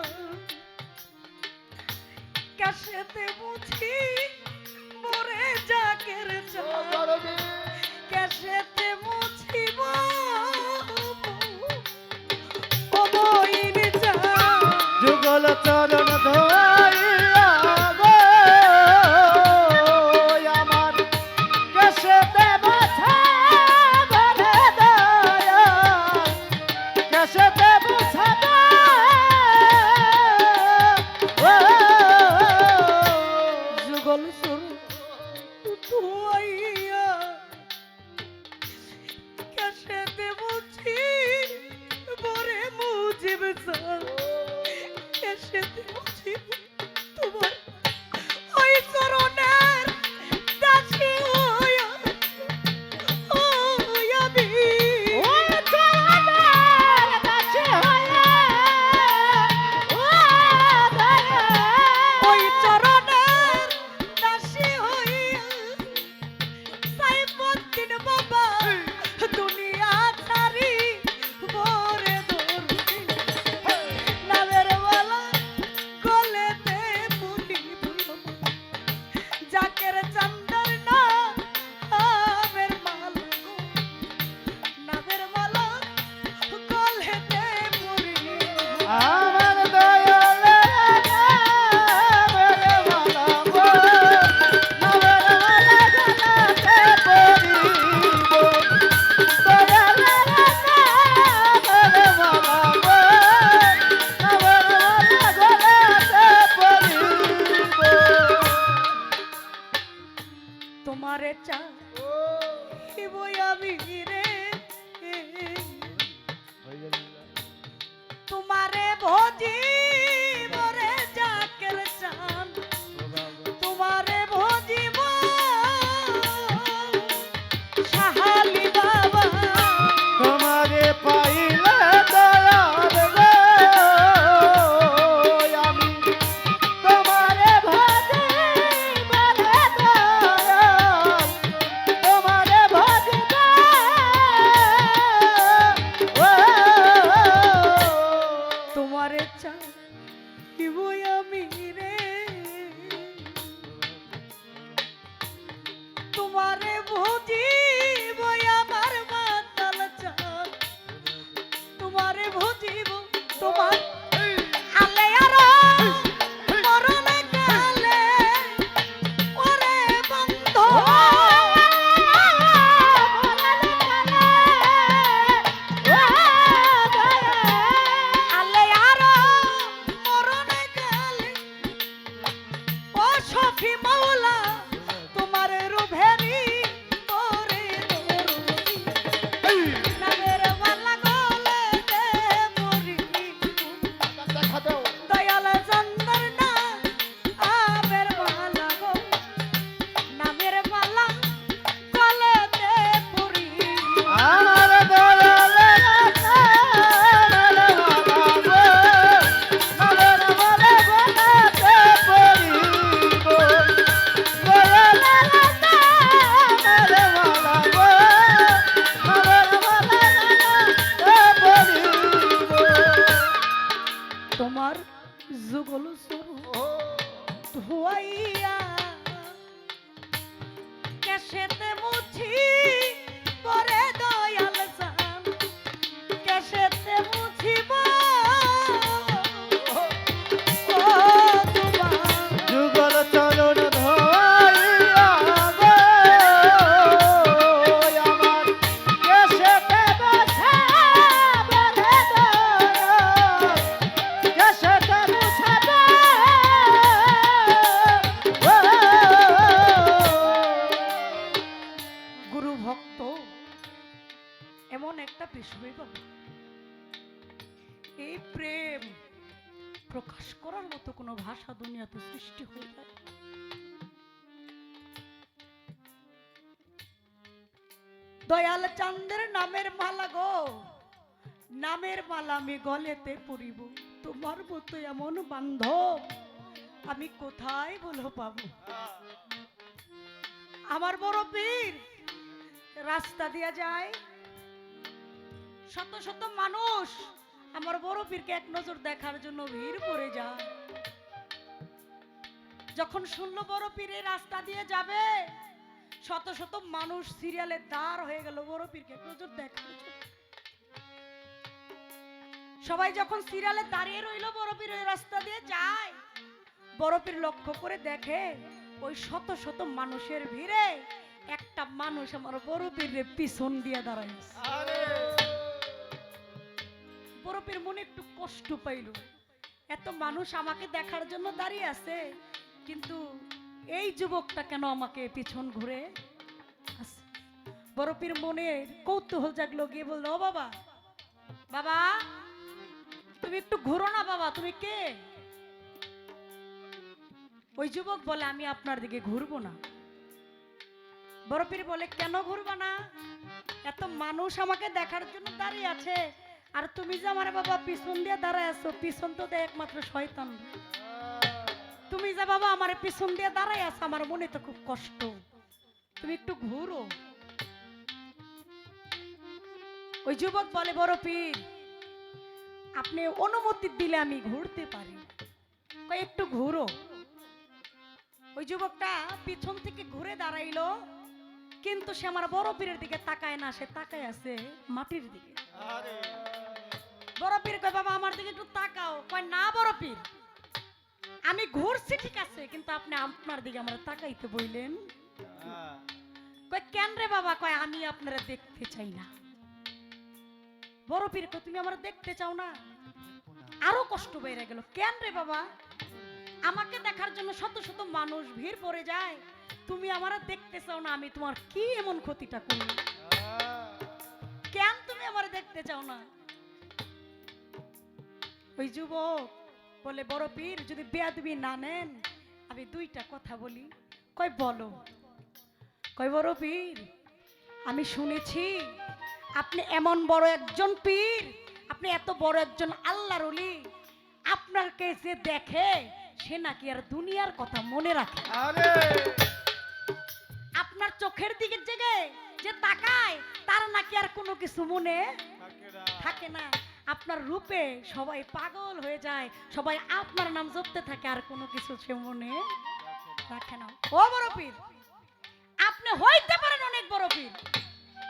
কাশেতে বুঝি মোরে জাকের চা কাশেতে মুছিব ও বইন চা যুগল চরণ ধোয়াইয়া গো আমার কেসে দেব ভরে দয়া কেসে দেব যুগল সরু ধুয়াইয়া কাশেতে মুছি মোরে মুজিব চা কাশেতে মুছিব তোমার ওই চরণের দাসী হইয়া ও আমি ওই চরণের দাসী হইয়া সাইফুদ্দিন বাবা দুনিয়া ছাড়ি মোরে দরদি নামের মালা ভজিব রে জাকের চান, তোমারে ভজিব সাহালি বাবা। তোমারে পাইলে দয়াল গো আমি তোমারে ভজিব রে দয়াল, তোমারে ভজিব ও তোমারে চাই আমি রে, তোমারে ভজিব আমার মাতাল চান, তোমারে ভজিব তোমার আলে আর মরণ কালে ওরে বন্ধ আলে আর মরণ কালে ও সফি মাওলা তোমার রুভেরি করে দরুদি নামের মালা গলে দে মরি দেখা দাও দয়াল চন্দর না আবের মালা গো নামের মালা গলে দে পুরি আমার দয়াল আমার মালা গো বলাতে পড়িব, দয়াল আমার মালা গো আমার মালা পড়িব। তোমার যুগল স্বরূপ ধুয়াইয়া কেশেতে মুছি পরে দয়াল জান, কেশেতে মুছিব ও তোমার যুগল চরণ ধইয়া গো আমার কেশেতে বসে বলে দয়াল, কেশেতে বসে গুরু ভক্ত এমন একটা বিষয় বাবা, এই প্রেম প্রকাশ করার মতো কোনো ভাষা দুনিয়াতে সৃষ্টি হয়ে যায়। দয়াল চাঁদের নামের মালা গো, নামের মালা আমি গলেতে পরিব, তোমার মতো এমন বান্ধব আমি কোথায় বলো পাবো। আমার বড় পীর রাস্তা দিয়া যায়, শত শত মানুষ আমার বড় পীরকে এক নজর দেখার জন্য ভিড় পড়ে যায়। যখন শুনলো বড় পীরের রাস্তা দিয়ে যাবে, শত শত মানুষ সিরিয়ালে দাঁড় হয়ে গেল বড় পীরকে এক নজর দেখার জন্য। সবাই যখন সিরিয়ালে দাঁড়িয়ে রইল, বড় পীরের রাস্তা দিয়ে যায়, বড় পীর লক্ষ্য করে দেখে ওই শত শত মানুষের ভিড়ে একটা মানুষ আমার বড় পীরের পিছন দিয়ে দাঁড়ায়। বড় পীর মনে একটু কষ্ট পাইল, এত মানুষ আমাকে দেখার জন্য দাঁড়িয়ে আছে, কিন্তু এই যুবকটা কেন আমাকে পিছন ঘুরে আছে। বড় পীর মনে কৌতূহল জাগলো, গিয়ে বললো, ও বাবা, বাবা তুমি একটু ঘুরো না বাবা, তুমি কে? ওই যুবক বলে, আমি আপনার দিকে ঘুরবো না। বড় পীর বলে, কেন ঘুরবা না? এত মানুষ আমাকে দেখার জন্য দাঁড়িয়ে আছে, আর তুমি যে আমার বাবা পিছন দিয়ে দাঁড়ায় আছো, পিছন তো দেয় একমাত্র শয়তান। তুমি যে বাবা আমার পিছন দিয়ে দাঁড়ায় আছো, আমার মনে তো খুব কষ্ট, তুমি একটু ঘুরো। ওই যুবক বলে, বড় পীর আপনি অনুমতি দিলে আমি ঘুরতে পারি, একটু ঘুরো। ওই যুবকটা পিছন থেকে ঘুরে দাঁড়াইলো, কিন্তু সে আমার বড় পীরের দিকে তাকায় না, সে তাকায় আছে মাটির দিকে। বড় পীর কয়, বাবা আমার দিকে একটু তাকাও। কয়, না বড় পীর, আমি ঘুরছি ঠিক আছে, কিন্তু আপনি আপনার দিকে আমরা তাকাইতে বললেন। কয়, কেন রে বাবা? কয়, আমি আপনারা দেখতে চাই না। বড় পীর কয়, তুমি আমরা দেখতে চাও না? আরো কষ্ট বেড়ে গেল, কেন রে বাবা? আমাকে দেখার জন্য শত শত মানুষ ভিড় পড়ে যায়, তুমি আমারা দেখতে চাও না, আমি তোমার কি এমন ক্ষতিটা করি? কেন তুমি আমার দেখতে চাও না? ওই যুবক বলে বড় পীর যদি বেয়াদবি না নেন আমি দুইটা কথা বলি। কই বলো। কই বড় পীর আমি শুনেছি আপনি এমন বড় একজন পীর, আপনি এত বড় একজন আল্লাহর ওলি, আপনাকে যে দেখে সে নাকি আর দুনিয়ার কথা মনে রাখে। আরে আপনার চোখের দিকে জেগে যে তাকায় তার নাকি আর কোনো কিছু মনে থাকে না। আপনার রূপে সবাই পাগল হয়ে যায়, সবাই আপনার নাম জপতে থাকে, আর কোনো কিছু সে মনে রাখে না। ও বড় পীর, আপনি হইতে পারেন অনেক বড় পীর,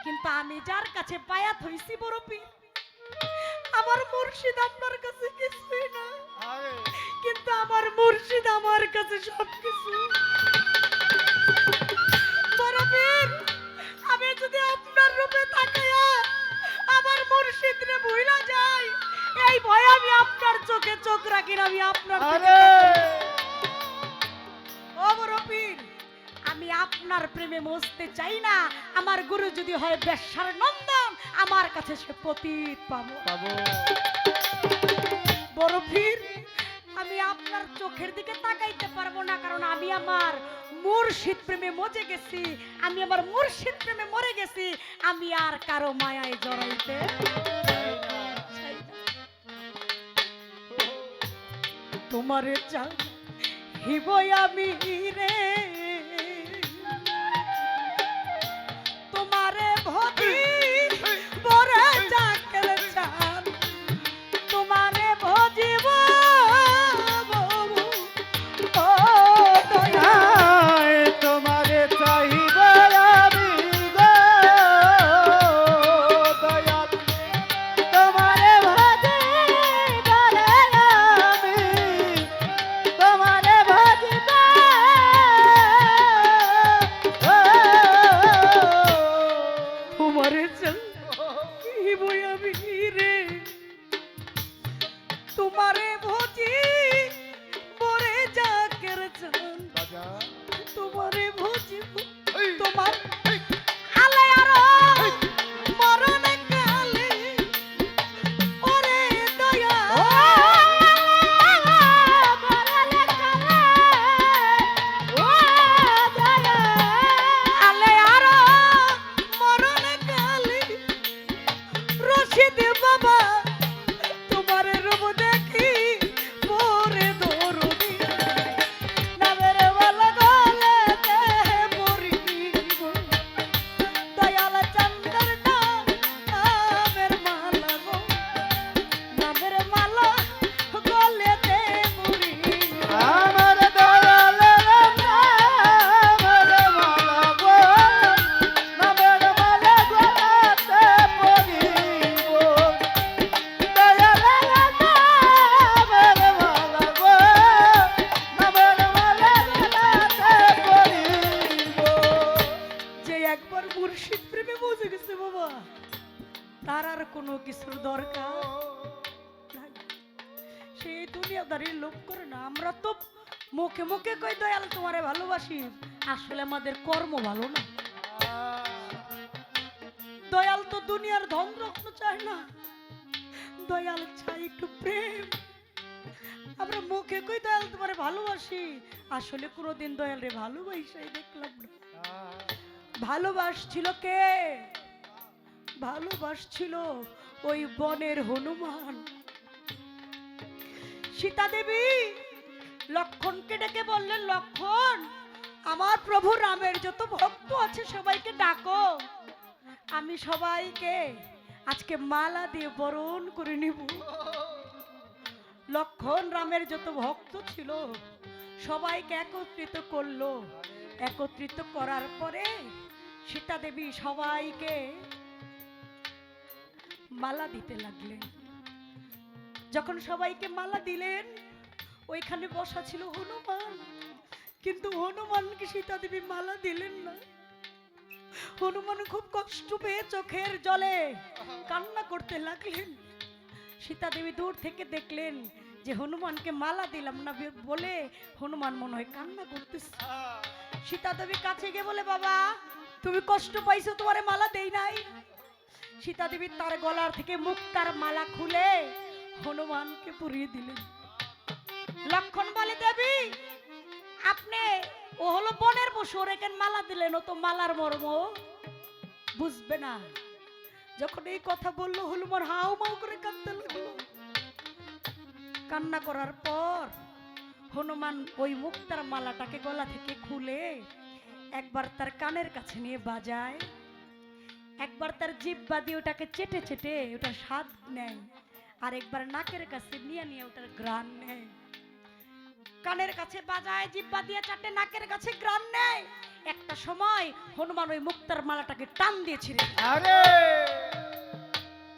কিন্তু আমি যার কাছে বায়াত হইছি বড় পীর, আমার মুর্শিদ আপনার কাছে কিছুই না, আরে কিন্তু আমার মুর্শিদ আমার কাছে সবকিছু। বড় পীর, আমি যদি আপনার রূপে তাকায়া আমার মুর্শিদ রে ভুইলা যাই, এই ভয় আমি আপনার চোখে চোখ রাখি না, আমি আপনার আরে ও বড় পীর, আমি আপনার প্রেমে মজতে চাই না। আমার গুরু যদি হয় বেশ্যার নন্দন, আমার কাছে সে পতিত পাবো। বাবু বড় পীর, আমি আপনার চোখের দিকে তাকাইতে পারবো না, কারণ আমি আমার মুর্শিদ প্রেমে মজে গেছি, আমি আমার মুর্শিদ প্রেমে মরে গেছি, আমি আর কারো মায়ায় জড়াইতে চাই না। তোমারে চাহিবই আমি রে, তোমারে ভজি বরে চাকের চান, তোমারে ভজিব ও দয়া। আয় তোমারে চাহিব আমি গো দয়াল, তোমারে ভজিব রে আমি, তোমারে ভজিব তোমারে চাহিবই আমি রে, তোমারে ভজি বরে চাকের চান, বাজা তোমারে ভজিব তোমার আলে আর মরণ কালে ওরে দয়া। আলে আর মরণ কালে রশিদ বাবা তোমার রূপ দেখি মোরে দরদি, নামের বলা গলেতে পড়িব, দয়াল চন্দ্র নামের মালা গো, নামের মালা গলেতে পড়িব। আমার দয়ালের নামের মালা গো, নামের মালা গলাতে পরিব, দয়ালের নামের মালা গো, নামের মালা গলাতে পরিব। যে একবার মুর্শিদ প্রেমে মজে গেছে বাবা, তার আর কোনো কিছুর দরকার নাই। সেই দুনিয়াদারির লোক করে না। আমরা তো মুখে মুখে কই দয়াল তোমারে ভালোবাসি, আসলে আমাদের কর্ম ভালো না। দয়াল তো দুনিয়ার ধন রত্ন চায় না, দয়াল চাই একটু প্রেম। আমরা মুখে কই দয়াল তোমারে ভালোবাসি, আসলে কোনোদিন দয়াল রে ভালোবাসাই দেখলাম না। ভালোবাসছিল কে? ভালোবাসছিল ওই বনের হনুমান। সীতা দেবী লক্ষণকে ডেকে বললেন, লক্ষণ আমার প্রভু রামের যত ভক্ত আছে সবাইকে ডাকো, আমি সবাইকে আজকে মালা দিয়ে বরণ করে নিব। লক্ষণ রামের যত ভক্ত ছিল সবাইকে একত্রিত করলো। একত্রিত করার পরে সীতা দেবী সবাইকে মালা দিতে লাগলেন। যখন সবাইকে মালা দিলেন, ওইখানে বসা ছিল হনুমান, কিন্তু হনুমানকে সীতা দেবী মালা দিলেন না। হনুমান খুব কষ্ট পেয়ে চোখের জলে কান্না করতে লাগলেন। সীতা দেবী দূর থেকে দেখলেন যে হনুমানকে মালা দিলাম না বলে হনুমান মনে হয় কান্না করতেছে। সীতা দেবী কাছে গিয়ে বলে, বাবা তুমি কষ্ট পাইছো, তোমারে মালা দেই নাই। সীতা দেবী তার গলার থেকে মুক্তার মালা খুলে হনুমানকে পুড়িয়ে দিলেন। লক্ষণ বলে দেবী আপনি ও হলো বনের পশু, ওর এখানে মালা দিলেন, ও তো মালার মর্ম বুঝবে না। যখন এই কথা বললো হনুমান হাউ মাউ করে কাঁদতে লাগলো। কান্না করার পর হনুমান ওই মুক্তার মালাটাকে গলা থেকে খুলে একবার তার কানের কাছে নিয়ে বাজায়, একবার তার জিহ্বা দিয়ে ওটাকে চেটে চেটে ওটা স্বাদ নেয়, আর একবার নাকের কাছে নিয়ে নিয়ে ওটার ঘ্রাণ নেয়। কানের কাছে বাজায়, জিহ্বা দিয়ে চাটে, নাকের কাছে ঘ্রাণ নেয়। একটা সময় হনুমান ওই মুক্তার মালাটাকে টান দিয়েছিল। আরে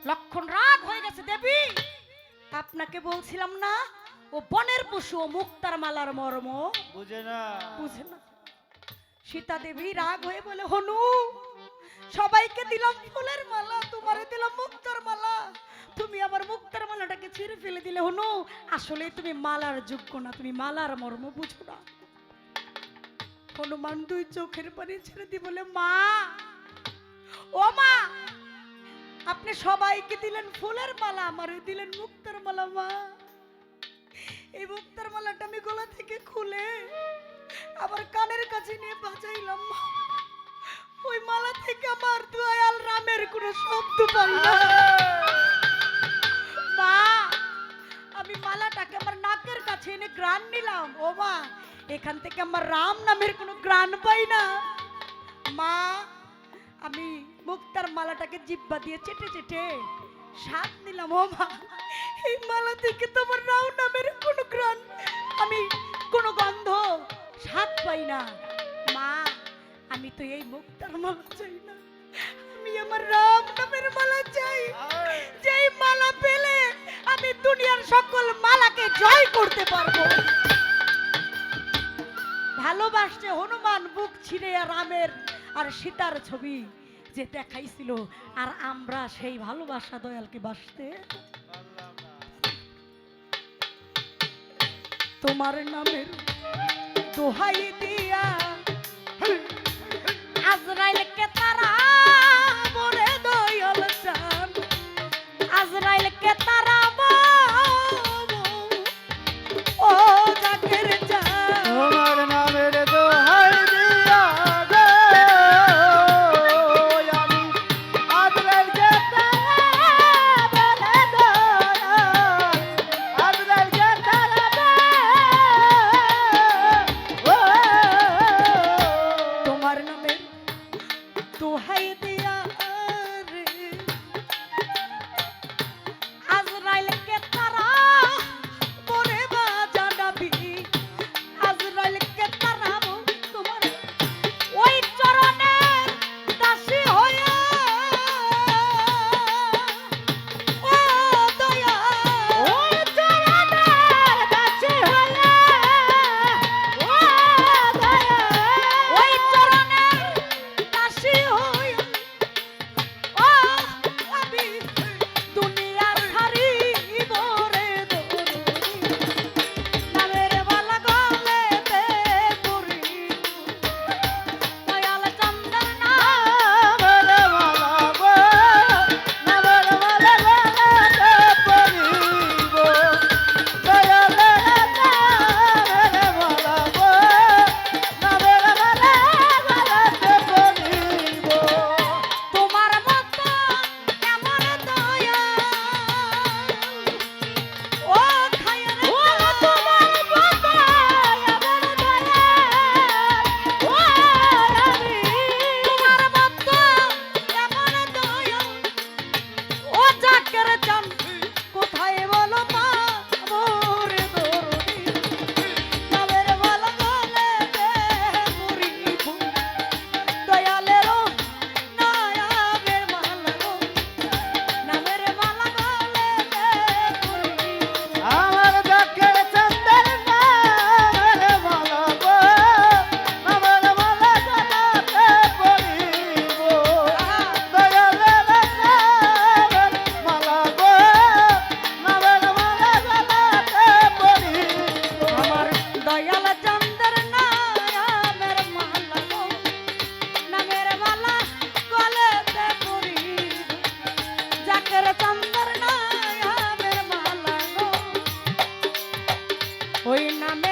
লক্ষণ রাগ হয়ে গেছে। দেবী আপনাকে বলছিলাম না ও বনের পশু, ও মুক্তার মালার মর্ম বুঝে না। বুঝে না। সীতা দেবী রাগ হয়ে বলে হনু সবাইকে দিলাম ফুলের মালা, তোমারে দিলাম মুক্তার মালা, তুমি আমার মুক্তার মালাটাকে ছিঁড়ে ফেলে দিলে। হনু আসলে তুমি মালার যোগ্য না, তুমি মালার মর্ম বুঝো না। হনুমান দুই চোখের পানি ছেড়ে দিয়ে বলে মা, ও মা, আপনি সবাইকে দিলেন ফুলের মালা, আমারে দিলেন মুক্তার মালা। মা, এই মুক্তার মালাটা আমি গলা থেকে খুলে আবার কানের কাছে নিয়ে বাজাইলাম। ওই মালা থেকে আমার দয়াল রামের কোনো শব্দ পাই না। মা, আমি মালাটাকে আমার নাকের কাছে এনে ঘ্রাণ নিলাম। ও মা, এখান থেকে আমার রাম নামের কোনো ঘ্রাণ পাই না। মা, আমি মুক্তার মালাটাকে জিহ্বা দিয়ে চেটে চেটে স্বাদ নিলাম। ও মা, এই মালা থেকে তোমার রাম নামের কোনো ঘ্রাণ, আমি কোনো গন্ধ স্বাদ পাই না। মা, আমি তো এই মুক্তার মালা চাই না, আমি আমার রাম নামের মালা চাই, যেই মালা পেলে আমি দুনিয়ার সকল মালাকে জয় করতে পারবো। ভালোবাসছে হনুমান বুক ছিঁড়ে রামের আর সীতার ছবি যে দেখাইছিল, আর আমরা সেই ভালোবাসা দয়ালকে বাসতে। তোমার নামের দোহাই দিয়া আজরাইলকে তারা বলে দয়াল চান, আজরাইলকে তারা ও জাকের চান। তোমার নামের দোহাই দিয়া গো আমি আজরাইলকে তারা বলে দয়াল, আজরাইলকে তারা তোমার নামের দোহাই ওই নামে